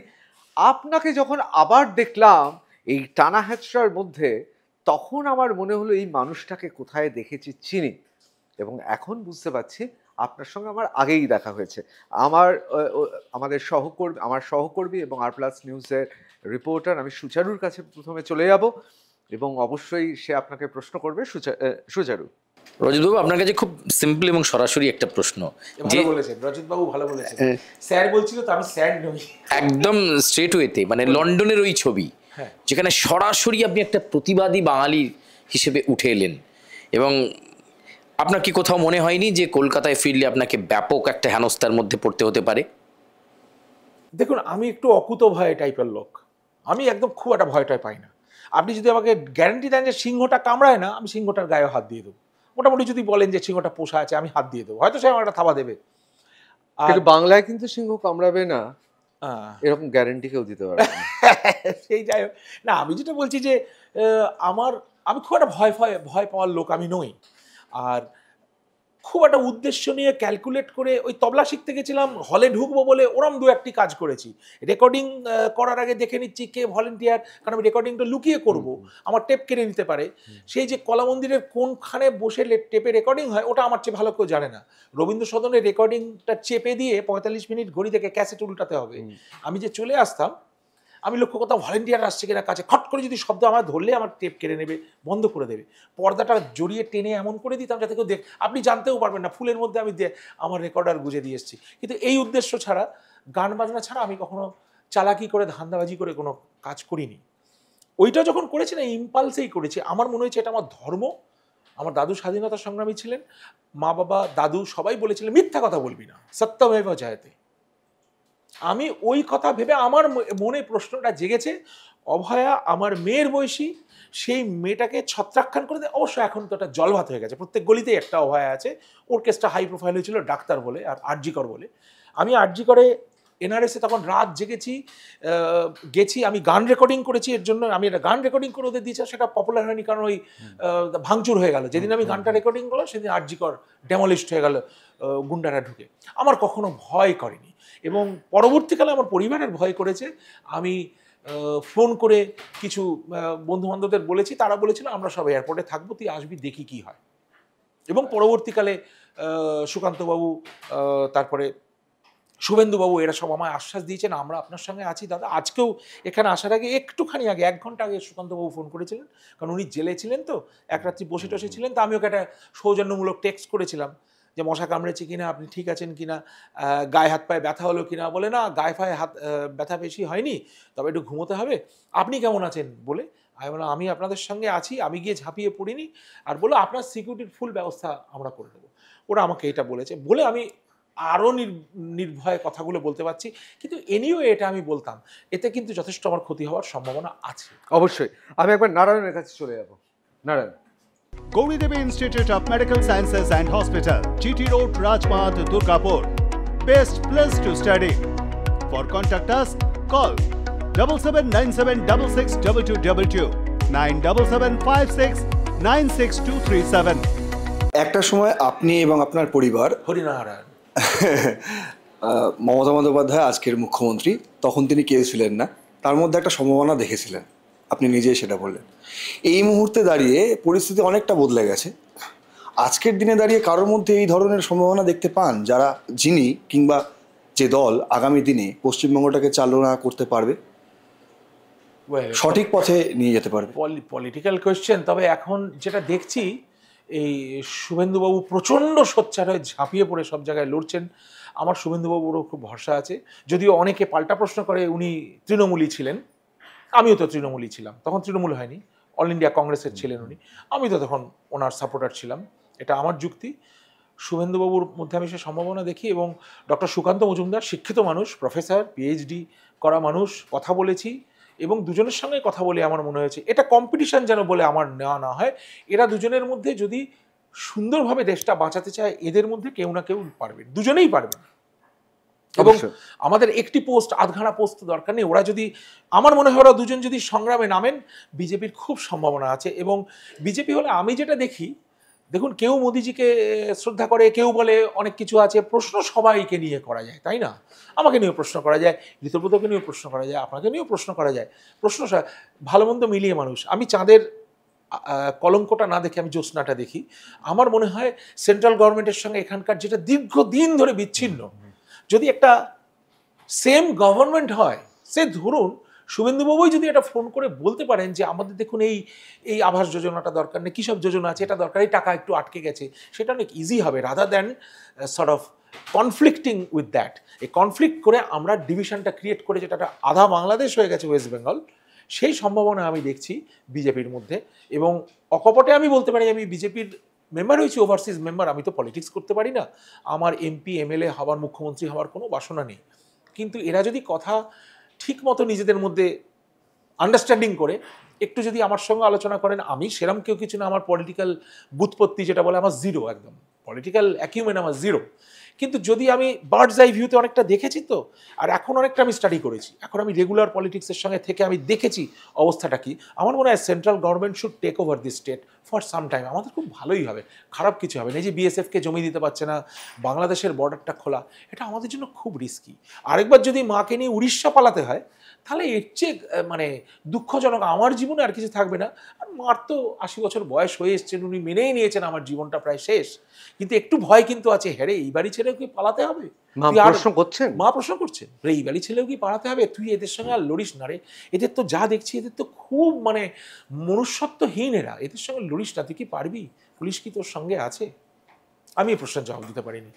আপনাকে যখন আবার দেখলাম এই টানা হ্যাচড়ার মধ্যে, তখন আমার মনে হলো এই মানুষটাকে কোথায় দেখেছি, চিনি, এবং এখন বুঝতে পারছি আপনার সঙ্গে আমার আগেই দেখা হয়েছে। আমার সহকর্মী এবং আর প্লাস নিউজের রিপোর্টার আমি সুচারুর কাছে প্রথমে চলে যাব, এবং অবশ্যই সে আপনাকে প্রশ্ন করবে। সুচারু, রজতবাবু আপনার কাছে খুব সিম্পল এবং সরাসরি একটা প্রশ্ন, যে বলেছেন রজতবাবু ভালো বলেছেন, স্যার বলছিল তো আমি স্যার নই, একদম স্ট্রেট ওয়েতে, মানে লন্ডনের ওই ছবি যেখানে সরাসরি আপনি একটা প্রতিবাদী বাঙালি হিসেবে উঠে এলেন, এবং আপনার কি কোথাও মনে হয়নি যে কলকাতায় ফিরলে আপনাকে ব্যাপক একটা হেনস্থার মধ্যে পড়তে হতে পারে? দেখুন, আমি একটু অকুত ভয় টাইপের লোক, আমি একদম খুব একটা ভয়টাই পাই না, আপনি যদি আমাকে গ্যারান্টি দেন যে সিংহটা কামড়ায় না, আমি সিংহটার গায়ে হাত দিয়ে দেবো, মোটামুটি যদি বলেন যে সিংহটা পোষা আছে, আমি হাত দিয়ে দেবো, হয়তো সে আমার একটা থাবা দেবে, কিন্তু বাংলায় কিন্তু সিংহ কামড়াবে না এরকম গ্যারান্টি কেউ দিতে পারবে না। সেই যাই হোক না, আমি যেটা বলছি যে আমি খুব একটা ভয় পাওয়ার লোক আমি নই, আর খুব একটা উদ্দেশ্য নিয়ে ক্যালকুলেট করে ওই তবলা শিখতে গেছিলাম, হলে ঢুকবো বলে ওরম 2-1টি কাজ করেছি, রেকর্ডিং করার আগে দেখে নিচ্ছি কে ভলেন্টিয়ার, কারণ আমি রেকর্ডিংটা লুকিয়ে করব, আমার টেপ কেড়ে নিতে পারে, সেই যে কলা মন্দিরের কোনখানে বসে টেপে রেকর্ডিং হয় ওটা আমার চেয়ে ভালো কেউ জানে না, রবীন্দ্র সদনের রেকর্ডিংটা চেপে দিয়ে 45 মিনিট ঘড়ি থেকে ক্যাসেট উল্টাতে হবে, আমি যে চলে আসতাম, আমি লক্ষ্য করতাম ভলেন্টিয়ার আসছে কিনা কাছে, খট করে যদি শব্দ আমার ধরলে আমার টেপ কেড়ে নেবে, বন্ধ করে দেবে, পর্দাটা জড়িয়ে টেনে এমন করে দিতাম যাতে কেউ আপনি জানতেও পারবেন না, ফুলের মধ্যে আমি আমার রেকর্ডার গুঁজে দিয়ে এসেছি, কিন্তু এই উদ্দেশ্য ছাড়া, গান বাজনা ছাড়া আমি কখনো চালাকি করে ধান্দাবাজি করে কোনো কাজ করিনি। ওইটা যখন করেছি না, ইম্পালসেই করেছি। আমার মনে হয়েছে এটা আমার ধর্ম। আমার দাদু স্বাধীনতা সংগ্রামী ছিলেন, মা বাবা দাদু সবাই বলেছিলেন মিথ্যা কথা বলবি না, সত্যমেব জয়তে। আমি ওই কথা ভেবে আমার মনে প্রশ্নটা জেগেছে, অভয়া আমার মেয়ের বয়সী, সেই মেয়েটাকে ছত্রাখ্যান করে দেয়। অবশ্য এখন তো একটা জলভাত হয়ে গেছে, প্রত্যেক গলিতেই একটা অভয়া আছে। ওর কেসটা হাই প্রোফাইল হয়েছিল ডাক্তার বলে আর আরজিকর বলে। আমি আরজিকরে এনআরএসে তখন রাত জেগেছি, গেছি, আমি গান রেকর্ডিং করেছি। এর জন্য আমি একটা গান রেকর্ডিং করে ওদের দিয়েছি, সেটা পপুলার হয়নি কারণ ওই ভাঙচুর হয়ে গেল। যেদিন আমি গানটা রেকর্ডিং করলাম সেদিন আরজিকর ডেমোলিশড হয়ে গেল গুন্ডারা ঢুকে। আমার কখনো ভয় করেনি, এবং পরবর্তীকালে আমার পরিবারের ভয় করেছে। আমি ফোন করে কিছু বন্ধু বান্ধবদের বলেছি, তারা বলেছিল আমরা সব এয়ারপোর্টে থাকবো, তুই আসবি, দেখি কি হয়। এবং পরবর্তীকালে সুকান্তবাবু, তারপরে শুভেন্দুবাবু, এরা সব আমায় আশ্বাস দিয়েছেন আমরা আপনার সঙ্গে আছি দাদা। আজকেও এখানে আসার আগে একটুখানি আগে 1 ঘন্টা আগে সুকান্তবাবু ফোন করেছিলেন, কারণ উনি জেলে ছিলেন, তো এক রাত্রি বসে টসে ছিলেন। তো আমি ওকে একটা সৌজন্যমূলক টেক্সট করেছিলাম যে মশা কামড়েছে কিনা, আপনি ঠিক আছেন কিনা, গায়ে হাত পায়ে ব্যথা হলো কিনা। বলে না, গায়ে পায়ে হাত ব্যথা বেশি হয়নি, তবে একটু ঘুমোতে হবে। আপনি কেমন আছেন বলে আমি বললাম আমি আপনাদের সঙ্গে আছি, আমি গিয়ে ঝাঁপিয়ে পড়িনি। আর বলো আপনার সিকিউরিটির ফুল ব্যবস্থা আমরা করে দেবো। ওরা আমাকে এটা বলেছে বলে আমি আরও নির্ভয়ে কথাগুলো বলতে পারছি। কিন্তু এনিও এটা আমি বলতাম, এতে কিন্তু যথেষ্ট আমার ক্ষতি হওয়ার সম্ভাবনা আছে। অবশ্যই। আমি একবার নারায়ণের কাছে চলে যাব। Narayan. Gauri Devi Institute of Medical Sciences and Hospital, GT Road, Rajpath, Durgapur. Best place to study. For contact us, call 7797662222, 9775696237. একটা সময় আপনি এবং আপনার পরিবার হরিনারায়ণ। মমতা বন্দ্যোপাধ্যায় আজকের মুখ্যমন্ত্রী, তখন তিনি কেউ ছিলেন না, তার মধ্যে একটা সম্ভাবনা দেখেছিলেন, আপনি নিজেই সেটা বললেন। এই মুহূর্তে দাঁড়িয়ে পরিস্থিতি অনেকটা বদলে গেছে। আজকের দিনে দাঁড়িয়ে কারোর মধ্যে এই ধরনের সম্ভাবনা দেখতে পান, যিনি কিংবা যে দল আগামী দিনে পশ্চিমবঙ্গটাকে চালনা করতে পারবে, সঠিক পথে নিয়ে যেতে পারবে? Political question. তবে এখন যেটা দেখছি, এই শুভেন্দুবাবু প্রচণ্ড সোচ্চার হয়ে ঝাঁপিয়ে পড়ে সব জায়গায় লড়ছেন। আমার শুভেন্দুবাবুরও খুব ভরসা আছে, যদিও অনেকে পাল্টা প্রশ্ন করে উনি তৃণমূলী ছিলেন। আমিও তো তৃণমূলী ছিলাম, তখন তৃণমূল হয়নি, অল ইন্ডিয়া কংগ্রেসের ছিলেন উনি, আমি তো তখন ওনার সাপোর্টার ছিলাম, এটা আমার যুক্তি। শুভেন্দুবাবুর মধ্যে আমি সে সম্ভাবনা দেখি। এবং ডক্টর সুকান্ত মজুমদার শিক্ষিত মানুষ, প্রফেসর, পিএইচডি করা মানুষ, কথা বলেছি, এবং দুজনের সঙ্গে কথা বলে আমার মনে হয়েছে এটা কম্পিটিশন যেন বলে আমার নেওয়া না হয়। এরা দুজনের মধ্যে যদি সুন্দরভাবে দেশটা বাঁচাতে চায়, এদের মধ্যে কেউ না কেউ পারবেন, দুজনেই পারবেন। এবং আমাদের একটি পোস্ট, আধঘানা পোস্ট দরকার নেই। ওরা যদি, আমার মনে হয় ওরা দুজন যদি সংগ্রামে নামেন, বিজেপির খুব সম্ভাবনা আছে। এবং বিজেপি হলে আমি যেটা দেখি, দেখুন, কেউ মোদিজিকে শ্রদ্ধা করে, কেউ বলে অনেক কিছু আছে, প্রশ্ন সবাইকে নিয়ে করা যায়, তাই না? আমাকে নিয়েও প্রশ্ন করা যায়, ঋতব্রতকে নিয়েও প্রশ্ন করা যায়, আপনাকে নিয়েও প্রশ্ন করা যায়। প্রশ্ন ভালো মন্দ মিলিয়ে মানুষ। আমি চাঁদের কলঙ্কটা না দেখে আমি জ্যোৎস্নাটা দেখি। আমার মনে হয় সেন্ট্রাল গভর্নমেন্টের সঙ্গে এখানকার যেটা দীর্ঘদিন ধরে বিচ্ছিন্ন, যদি একটা সেম গভর্নমেন্ট হয়, সে ধরুন শুভেন্দুবাবুই যদি এটা ফোন করে বলতে পারেন যে আমাদের দেখুন এই আবাস যোজনাটা দরকার নেই, কী সব যোজনা আছে, এটা দরকার, এই টাকা একটু আটকে গেছে, সেটা অনেক ইজি হবে, rather than sort of conflicting with that. এই কনফ্লিক্ট করে আমরা ডিভিশনটা ক্রিয়েট করে, যেটা আধা বাংলাদেশ হয়ে গেছে ওয়েস্ট বেঙ্গল, সেই সম্ভাবনা আমি দেখছি বিজেপির মধ্যে। এবং অকপটে আমি বলতে পারি, আমি বিজেপির মেম্বার হয়েছি, ওভারসিজ মেম্বার, আমি তো পলিটিক্স করতে পারি না, আমার এমপি এমএলএ হওয়ার, মুখ্যমন্ত্রী হওয়ার কোনো বাসনা নেই। কিন্তু এরা যদি কথা ঠিক মতো নিজেদের মধ্যে আন্ডারস্ট্যান্ডিং করে একটু যদি আমার সঙ্গে আলোচনা করেন, আমি সেরম কেউ কিছু না, আমার পলিটিক্যাল বুৎপত্তি যেটা বলে আমার জিরো, একদম পলিটিক্যাল অ্যাকিউমেন্ট আমার জিরো। কিন্তু যদি আমি বার্ডস আই ভিউতে অনেকটা দেখেছি তো, আর এখন অনেকটা আমি স্টাডি করেছি, এখন আমি রেগুলার পলিটিক্সের সঙ্গে থেকে আমি দেখেছি অবস্থাটা কি। আমার মনে হয় central government should take over this state for some time. আমাদের খুব ভালোই হবে, খারাপ কিছু হবে না। এই যে বিএসএফকে জমি দিতে পারছে না, বাংলাদেশের বর্ডারটা খোলা, এটা আমাদের জন্য খুব রিস্কি। আরেকবার যদি মাকে নিয়ে উড়িষ্যা পালাতে হয়, তাহলে এর চেয়ে মানে দুঃখজনক আমার জীবনে আর কিছু থাকবে না। আর মার তো 80 বছর বয়স হয়ে এসছেন, উনি মেনেই নিয়েছেন আমার জীবনটা প্রায় শেষ। কিন্তু একটু ভয় কিন্তু আছে, হ্যাঁ রে, এই বাড়ি ছেড়েও কি পালাতে হবে? মা প্রশ্ন করছেন, রে, এই বাড়ি ছেলেও কি পালাতে হবে? তুই এদের সঙ্গে আর লড়িস না রে, এদের তো যা দেখছি, এদের তো খুব মানে মনুষ্যত্বহীন এরা, এদের সঙ্গে লড়িস না, তুই কি পারবি? পুলিশ কি তোর সঙ্গে আছে? আমি এই প্রশ্নের জবাব দিতে পারিনি।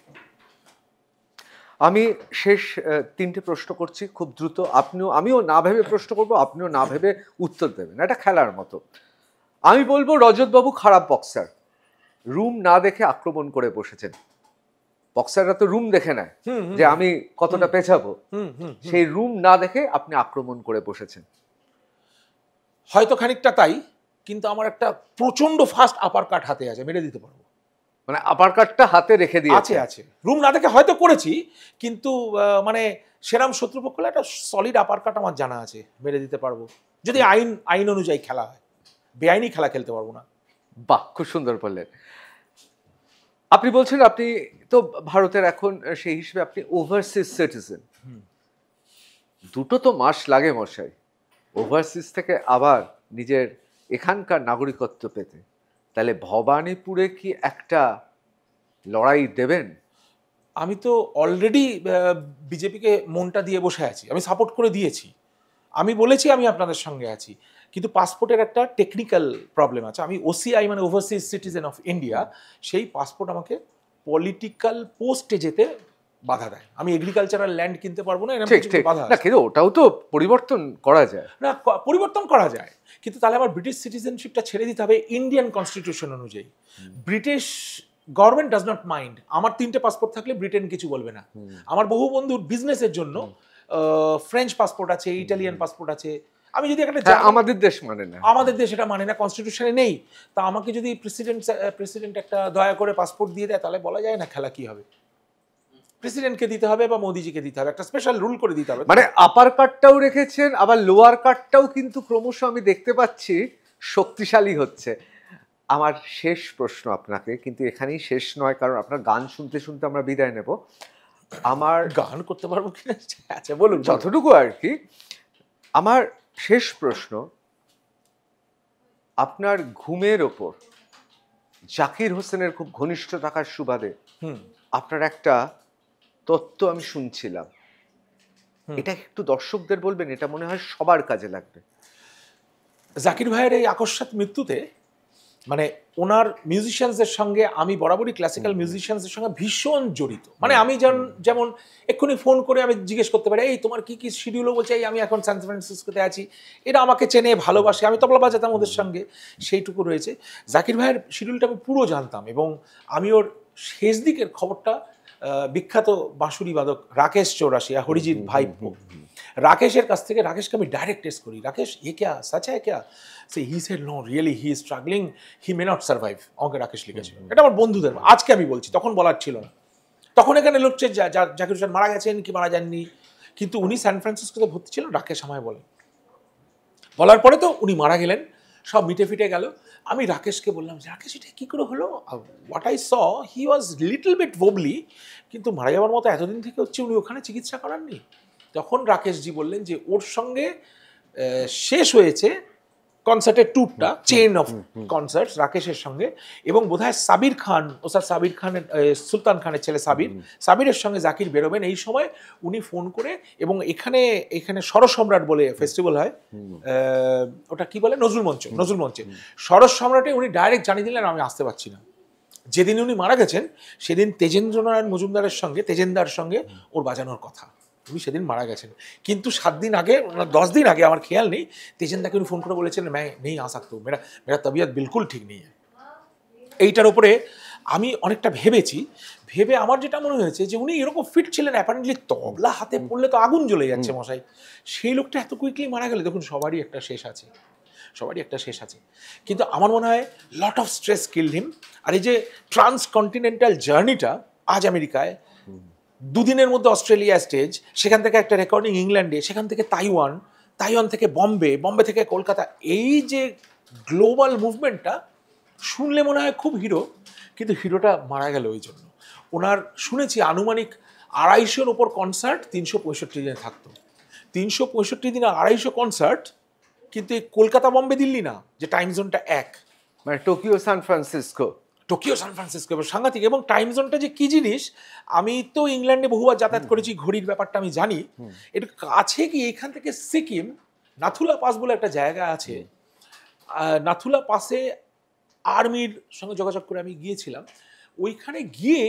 আমি শেষ তিনটে প্রশ্ন করছি খুব দ্রুত, আমিও না ভেবে প্রশ্ন করব, আপনিও না ভেবে উত্তর দেবেন, এটা খেলার মতো। আমি বলবো রজতবাবু খারাপ বক্সার, রুম না দেখে আক্রমণ করে বসেছেন। বক্সাররা তো রুম দেখে নেয় যে আমি কতটা পেছাবো, সেই রুম না দেখে আপনি আক্রমণ করে বসেছেন। হয়তো খানিকটা তাই, কিন্তু আমার একটা প্রচন্ড ফাস্ট আপার কাট হাতে আছে, মেরে দিতে পারবো। মানে আপার কাটটা হাতে রেখে দিয়ে আছে আছে, রুম না দেখে হয়তো করেছি, কিন্তু মানে সেরাম শত্রুপক্ষ হলে একটা সলিড আপার কাট আমার জানা আছে, মেরে দিতে পারবো, যদি আইন অনুযায়ী খেলা হয়। বেআইনি খেলা খেলতে পারবো না। বাহ, খুব সুন্দর বললেন। আপনি বলছেন আপনি তো ভারতের এখন সেই হিসেবে আপনি ওভারসিজ সিটিজেন, দুটো তো মাস লাগে মশাই ওভারসিজ থেকে আবার নিজের এখানকার নাগরিকত্ব পেতে। তাহলে ভবানীপুরে কি একটা লড়াই দেবেন? আমি তো অলরেডি বিজেপিকে মনটা দিয়ে বসে আছি, আমি সাপোর্ট করে দিয়েছি, আমি বলেছি আমি আপনাদের সঙ্গে আছি, কিন্তু পাসপোর্টের একটা টেকনিক্যাল প্রবলেম আছে। আমি ওসিআই মানে ওভারসিজ সিটিজেন অফ ইন্ডিয়া, সেই পাসপোর্ট আমাকে পলিটিক্যাল পোস্টে যেতে বাধা দেয়। আমি এগ্রিকালচারাল ল্যান্ড কিনতে পারবো না, এরকম কিছু বাধা আছে। না, কিন্তু ওটাও তো পরিবর্তন করা যায়। না, পরিবর্তন করা যায়, কিন্তু তাহলে আমার ব্রিটিশ সিটিজেনশিপটা ছেড়ে দিতে হবে ইন্ডিয়ান কনস্টিটিউশন অনুযায়ী। British government does not mind, আমার 3টে পাসপোর্ট থাকলে ব্রিটেন কিছু বলবে না। আমার বহু বন্ধুর বিজনেসের জন্য ফ্রেঞ্চ পাসপোর্ট আছে, ইটালিয়ান পাসপোর্ট আছে। আমি যদি একটা আমাদের দেশ মানে না, আমাদের দেশ এটা মানে না, কনস্টিটিউশনে নেই, তা আমাকে যদি প্রেসিডেন্ট একটা দয়া করে পাসপোর্ট দিয়ে দেয়, তাহলে বলা যায় না খেলা কি হবে। প্রেসিডেন্টকে দিতে হবে বা মোদিজিকে দিতে হবে, একটা স্পেশাল রুল করে দিতে হবে। মানে আপার কাটটাও রেখেছেন, আবার লোয়ার কাটটাও কিন্তু ক্রমশ আমি দেখতে পাচ্ছি শক্তিশালী হচ্ছে। আমার শেষ প্রশ্ন আপনাকে, কিন্তু এখানেই শেষ নয়, কারণ আপনার গান শুনতে শুনতে আমরা বিদায় নেব। আমার গান করতে পারবো কিনা, আচ্ছা বলুন। যতটুকু আর কি। আমার শেষ প্রশ্ন, আপনার ঘুমের ওপর জাকির হোসেনের খুব ঘনিষ্ঠ থাকার সুবাদে আপনার একটা তত্ত্ব আমি শুনছিলাম, এটা একটু দর্শকদের বলবেন? এটা মনে হয় সবার কাজে লাগবে। জাকির ভাইয়ের এই আকস্মাৎ মৃত্যুতে মানে ওনার মিউজিশিয়ানসদের সঙ্গে আমি বরাবরই ক্লাসিক্যাল মিউজিশিয়ানসদের সঙ্গে ভীষণ জড়িত। মানে আমি যেমন এক্ষুনি ফোন করে আমি জিজ্ঞেস করতে পারি, এই তোমার কি কি শিডিউল, বলছে এই আমি এখন সান ফ্রান্সিসকোতে আছি, এরা আমাকে চেনে ভালোবাসে, আমি তবলা বাজাতাম ওদের সঙ্গে, সেইটুকু রয়েছে। জাকির ভাইয়ের শিডিউলটা আমি পুরো জানতাম, এবং আমি ওর শেষ দিকের খবরটা বিখ্যাত বাঁশুরি বাদক রাকেশ চৌরাশিয়া, হরিজিৎ ভাইপো, রাকেশের কাছ থেকে, রাকেশকে আমি ডাইরেক্ট টেস্ট করি, রাকেশ এ ক্যা সচ হ্যায় ক্যা? সে he said no, really he is struggling, he may not survive. আমাকে রাকেশ লিখেছিল, এটা আমার বন্ধুদের, আজকে আমি বলছি, তখন বলার ছিল না। তখন এখানে লোকছে জাকির হোসেন মারা গেছেন কি মারা যাননি, কিন্তু উনি সান ফ্রান্সিসকোতে ভর্তি ছিলেন, রাকেশ আমায় বলার পরে তো উনি মারা গেলেন, সব মিটে ফিটে গেল। আমি রাকেশকে বললাম, রাকেশ এটা কী করে হলো? What I saw, he was little bit wobbly, কিন্তু মারা যাওয়ার মতো এতদিন থেকে হচ্ছে, উনি ওখানে চিকিৎসা করাননি। তখন রাকেশজি বললেন যে ওর সঙ্গে শেষ হয়েছে কনসার্টের ট্যুরটা, চেইন অফ কনসার্টস রাকেশের সঙ্গে, এবং বোধহয় সাবির খান, ওস্তাদ সাবির খানের, সুলতান খানের ছেলে সাবিরের সঙ্গে জাকির বেরোবেন, এই সময় উনি ফোন করে, এবং এখানে সরস সম্রাট বলে ফেস্টিভ্যাল হয়, ওটা কি বলে, নজরুল মঞ্চে সরস সম্রাটে উনি ডাইরেক্ট জানিয়ে দিলেন আমি আসতে পারছি না। যেদিন উনি মারা গেছেন সেদিন তেজেন্দ্রনারায়ণ মজুমদারের সঙ্গে, তেজেন্দার সঙ্গে ওর বাজানোর কথা, উনি সেদিন মারা গেছেন। কিন্তু 7 দিন আগে, 10 দিন আগে, আমার খেয়াল নেই, তেজেন্দাকে উনি ফোন করে বলেছেন मैं नहीं आ सकता हूँ, मेरा तबीयत बिल्कुल ठीक नहीं है। এইটার উপরে আমি অনেকটা ভেবে আমার যেটা মনে হয়েছে যে উনি এরকম ফিট ছিলেন, অ্যাপারেন্টলি তবলা হাতে পড়লে তো আগুন জ্বলে যাচ্ছে মশাই, সেই লোকটা এত কুইকলি মারা গেলে, দেখুন সবারই একটা শেষ আছে, কিন্তু আমার মনে হয় লট অফ স্ট্রেস কিলড হিম। আর এই যে ট্রান্সকন্টিনেন্টাল জার্নিটা, আজ আমেরিকায়, 2 দিনের মধ্যে অস্ট্রেলিয়া স্টেজ, সেখান থেকে একটা রেকর্ডিং ইংল্যান্ডে, সেখান থেকে তাইওয়ান থেকে বম্বে থেকে কলকাতা, এই যে গ্লোবাল মুভমেন্টটা শুনলে মনে হয় খুব হিরো, কিন্তু হিরোটা মারা গেল ওই জন্য। ওনার শুনেছি আনুমানিক 250-এর ওপর কনসার্ট 365 দিনে থাকতো, 365 দিনে 250 কনসার্ট, কিন্তু এই কলকাতা বম্বে দিল্লি না, যে টাইম জোনটা এক, মানে টোকিও সান ফ্রান্সিসকো এবং সাংঘাতিক। এবং টাইম জোনটা যে কি জিনিস, আমি তো ইংল্যান্ডে বহুবার যাতায়াত করেছি, ঘড়ির ব্যাপারটা আমি জানি। এর কাছে কি এখান থেকে সিকিম, নাথুলা পাস বলে একটা জায়গা আছে, নাথুলা পাসে আর্মির সঙ্গে যোগাযোগ করে আমি গিয়েছিলাম। ওইখানে গিয়ে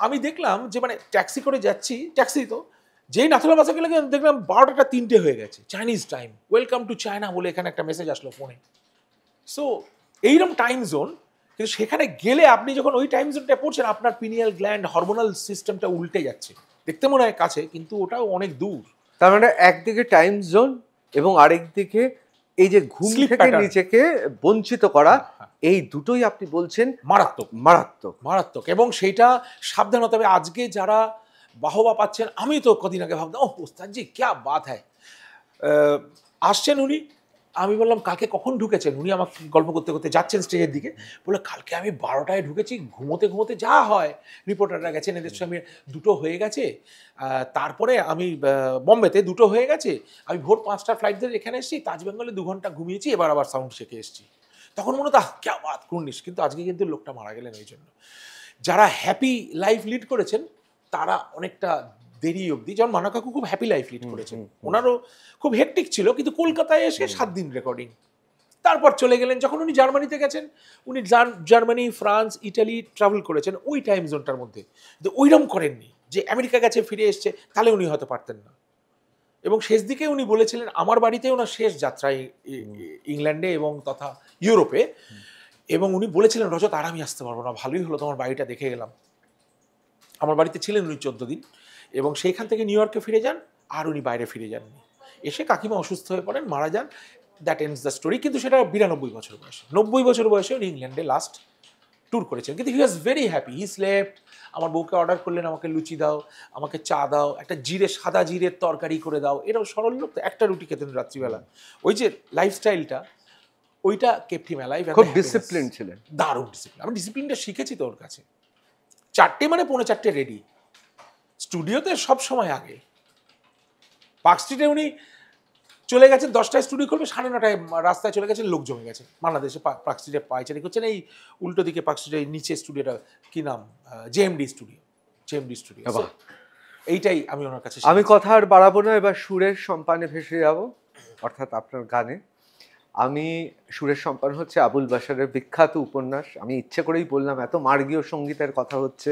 আমি দেখলাম যে মানে ট্যাক্সি করে যাচ্ছি, ট্যাক্সি তো যেই নাথুলা বাসে গেলে দেখলাম 12টা 3টে হয়ে গেছে Chinese time, welcome to China বলে এখানে একটা মেসেজ আসলো ফোনে। সো এইরকম টাইম জোন, কিন্তু সেখানে গেলে আপনি যখন ওই টাইম জোনটা পড়ছেন আপনার পিনিয়াল গ্ল্যান্ড হরমোনাল সিস্টেমটা উল্টে যাচ্ছে। দেখতে মনে হয় কাছে, কিন্তু ওটাও অনেক দূর। তার মানে একদিকে টাইম জোন এবং আরেকদিকে এই যে ঘুম Sleep থেকে pattern। নিজেকে বঞ্চিত করা, এই দুটোই আপনি বলছেন মারাত্মক মারাত্মক। মারাত্মক। এবং সেইটা সাবধান হতে হবে। আজকে যারা বাহবা পাচ্ছেন, আমি তো কদিন আগে ভাবতাম ওহ ওস্তাদজি ক্যা বাত হ্যায়, আসছেন উনি, আমি বললাম কালকে কখন ঢুকেছেন, উনি আমাকে গল্প করতে করতে যাচ্ছেন স্টেজের দিকে, বলে কালকে আমি 12টায় ঢুকেছি, ঘুমোতে ঘুমোতে যা হয়, রিপোর্টাররা গেছেন, এদের সঙ্গে 2টো হয়ে গেছে, তারপরে আমি বম্বেতে 2টো হয়ে গেছে, আমি ভোর 5টার ফ্লাইট ধরে এখানে এসেছি, তাজ বেঙ্গলে 2 ঘন্টা ঘুমিয়েছি, এবার আবার সাউন্ড শেখে এসেছি। তখন মনে হতো ক্যা বাত কুর্নিশ, কিন্তু আজকে কিন্তু লোকটা মারা গেলেন। ওই জন্য যারা হ্যাপি লাইফ লিড করেছেন তারা অনেকটা দেরি অবধি, যেমন মানা কাকু খুব হ্যাপি লাইফ লিড করেছেন, ওনারও খুব হেকটিক ছিল, কিন্তু কলকাতায় এসে 7 দিন রেকর্ডিং, তারপর চলে গেলেন। যখন উনি জার্মানিতে গেছেন, উনি জার্মানি, ফ্রান্স, ইটালি ট্রাভেল করেছেন ওই টাইম জোনটার মধ্যে, কিন্তু ওইরকম করেননি যে আমেরিকা গেছে ফিরে এসছে, তাহলে উনি হয়তো পারতেন না। এবং শেষ দিকে উনি বলেছিলেন, আমার বাড়িতে ওনার শেষ যাত্রায় ইংল্যান্ডে এবং তথা ইউরোপে, এবং উনি বলেছিলেন রজত আর আমি আসতে পারবো না, ভালোই হলো তোমার বাড়িটা দেখে গেলাম। আমার বাড়িতে ছিলেন উনি 14 দিন, এবং সেইখান থেকে নিউ ইয়র্কে ফিরে যান, আর উনি বাইরে ফিরে যাননি। এসে কাকিমা অসুস্থ হয়ে পড়েন, মারা যান, দ্যাট এন্ডস দ্য স্টোরি। কিন্তু সেটা 92 বছর বয়সে, 90 বছর বয়সে উনি ইংল্যান্ডে লাস্ট ট্যুর করেছেন, কিন্তু he was very happy, he slept. আমার বউকে অর্ডার করলেন আমাকে লুচি দাও, আমাকে চা দাও, একটা সাদা জিরের তরকারি করে দাও, এরকম সরল লোক তো, একটা রুটি খেতেন রাত্রিবেলা। ওই যে লাইফস্টাইলটা, ওইটা কেপ্ট হিম অ্যালাইভ। খুব ডিসিপ্লিন ছিলেন, দারুণ ডিসিপ্লিন। আমি ডিসিপ্লিনটা শিখেছি তো ওর কাছে। 4টে মানে 4:45 রেডি, স্টুডিওতে সব সময় আগে। পার্ক স্ট্রিটে উনি চলে গেছেন 10টায় স্টুডিও করবে, 9:30টায় রাস্তায় চলে গেছেন, লোক জমে গেছে। বাংলাদেশে পার্ক স্ট্রিটে পায়চারি করছেন, এই উল্টো দিকে পার্ক স্ট্রিটের নিচে স্টুডিওটা কি নাম, জেএমডি স্টুডিও। এইটাই আমি ওনার কাছে আমি কথা আর বাড়াবো না, এবার সুরের সম্পানে ভেসে যাব, অর্থাৎ আপনার গানে। আমি সুরের সম্পান হচ্ছে আবুল বাশারের বিখ্যাত উপন্যাস। আমি ইচ্ছে করেই বললাম, এত মার্গীয় সঙ্গীতের কথা হচ্ছে,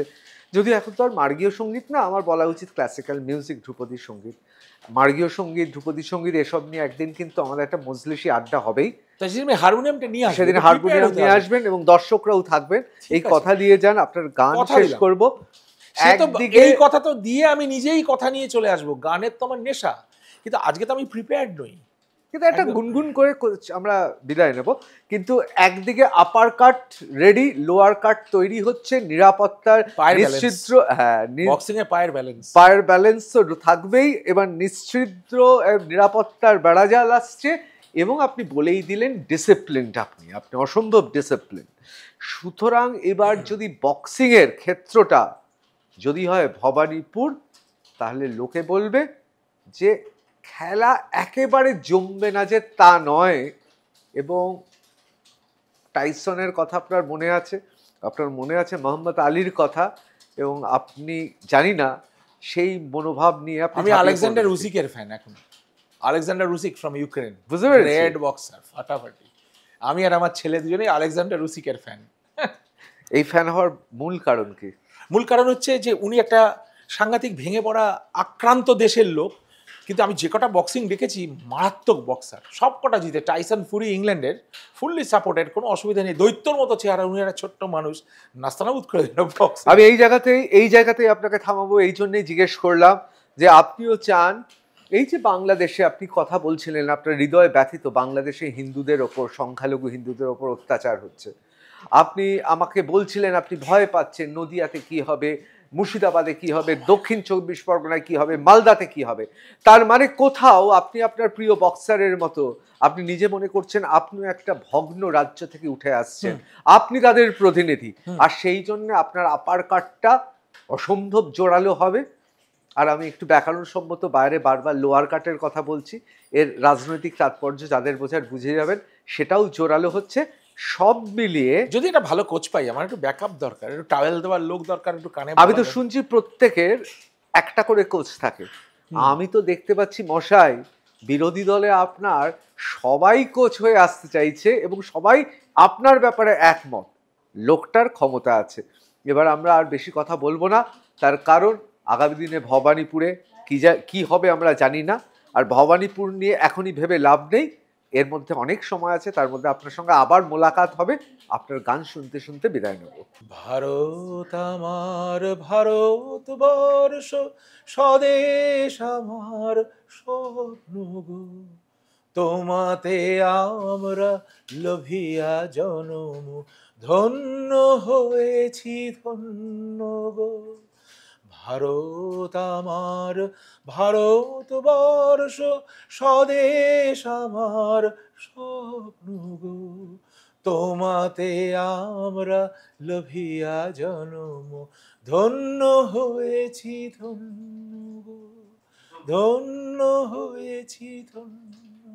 যদিও এখন তো আর মার্গীয় সঙ্গীত না, আমার বলা উচিত ক্লাসিক্যাল মিউজিক, ধ্রুপদী সঙ্গীত। মার্গীয় সঙ্গীত, ধ্রুপদী সঙ্গীত এসব নিয়ে একদিন কিন্তু আমাদের একটা মজলিসি আড্ডা হবেই, হারমোনিয়ামটা নিয়ে আসবেন, সেদিন হারমোনিয়াম নিয়ে আসবেন এবং দর্শকরাও থাকবেন। এই কথা দিয়ে যান, আপনার গান শেষ করবো। এই কথা তো দিয়ে আমি নিজেই কথা নিয়ে চলে আসবো, গানের তো আমার নেশা, কিন্তু আজকে তো আমি প্রিপেয়ার্ড নই, কিন্তু একটা গুনগুন করে আমরা বিদায় নেব। কিন্তু একদিকে আপার কাট রেডি, লোয়ার কাট তৈরি হচ্ছে, নিরাপত্তার নিশ্চিদ্র, হ্যাঁ বক্সিং এ পায়ের ব্যালেন্স তো থাকবেই, এবার নিশ্চিদ্র নিরাপত্তার বেড়াজাল আসছে, এবং আপনি বলেই দিলেন ডিসিপ্লিনটা, আপনি অসম্ভব ডিসিপ্লিন। সুতরাং এবার যদি বক্সিং এর ক্ষেত্রটা যদি হয় ভবানীপুর, তাহলে লোকে বলবে যে খেলা একেবারে জমবে না, যে তা নয়। এবং টাইসনের কথা আপনার মনে আছে, মোহাম্মদ আলীর কথা, এবং আপনি জানি না সেই মনোভাব নিয়ে আমি আলেকজান্ডার উসিকের ফ্যান এখন। আলেকজান্ডার উসিক ফ্রম ইউক্রেন, বুঝতে পেরেছি, রেড বক্সার ফাটাফাটি। আমি আর আমার ছেলে দুজনেই আলেকজান্ডার উসিকের ফ্যান। এই ফ্যান হওয়ার মূল কারণ কি? মূল কারণ হচ্ছে যে উনি একটা সাংঘাতিক ভেঙে পড়া আক্রান্ত দেশের লোক, কিন্তু আমি যে কটা বক্সিং দেখেছি মারাত্মক বক্সার, সব কটা জিতে। টাইসন ফুরি ইংল্যান্ডের, ফুললি সাপোর্টেড, কোনো অসুবিধা নেই, দৈত্যর মতো চেহারা, উনি একটা ছোট্ট মানুষ, নাস্তানাবুদ করে দিল বক্স। আমি এই জায়গাতেই আপনাকে থামাবো, এই জন্যই জিজ্ঞেস করলাম যে আপনিও চান, এই যে বাংলাদেশে আপনি কথা বলছিলেন, আপনার হৃদয় ব্যথিত, বাংলাদেশে হিন্দুদের ওপর, সংখ্যালঘু হিন্দুদের ওপর অত্যাচার হচ্ছে, আপনি আমাকে বলছিলেন আপনি ভয় পাচ্ছেন, নদিয়াতে কি হবে, মুর্শিদাবাদে কি হবে, দক্ষিণ 24 পরগনায় কি হবে, মালদাতে কি হবে। তার মানে কোথাও আপনি আপনার প্রিয় বক্সারের মতো আপনি নিজে মনে করছেন আপনিও একটা ভগ্ন রাজ্য থেকে উঠে আসছেন, আপনি তাদের প্রতিনিধি, আর সেই জন্য আপনার আপার কাটটা অসম্ভব জোরালো হবে। আর আমি একটু ব্যাকরণসম্মত বাইরে বারবার লোয়ার কাটের কথা বলছি, এর রাজনৈতিক তাৎপর্য যাদের বোঝার বুঝে যাবেন, সেটাও জোরালো হচ্ছে। সব মিলিয়ে যদি একটা ভালো কোচ পাই, আমার একটু ব্যাকআপ দরকার, একটু টাওয়েল দেওয়ার লোক দরকার, একটু কানে। আমি তো শুনছি প্রত্যেকের একটা করে কোচ থাকে, আমি তো দেখতে পাচ্ছি মশাই বিরোধী দলে আপনার সবাই কোচ হয়ে আসতে চাইছে এবং সবাই আপনার ব্যাপারে একমত, লোকটার ক্ষমতা আছে। এবার আমরা আর বেশি কথা বলবো না, তার কারণ আগামী দিনে ভবানীপুরে কি হবে আমরা জানি না। আর ভবানীপুর নিয়ে এখনই ভেবে লাভ নেই, এর মধ্যে অনেক সময় আছে, তার মধ্যে আপনার সঙ্গে আবার মোলাকাত হবে। আপনার গান শুনতে শুনতে বিদায় নেব। ভারত আমার ভারতবর্ষ, স্বদেশ আমার স্বপ্ন গো, তোমাতে আমরা লভিয়া জনম, ধন্য হয়েছি ধন্য গো। ভারত আমার ভারতবর্ষ, স্বদেশ আমার স্বপ্ন গো, তোমাতে আমরা লভিয়া জনম, ধন্য হয়েছি ধন্য গো, ধন্য হয়েছি ধন্য গো।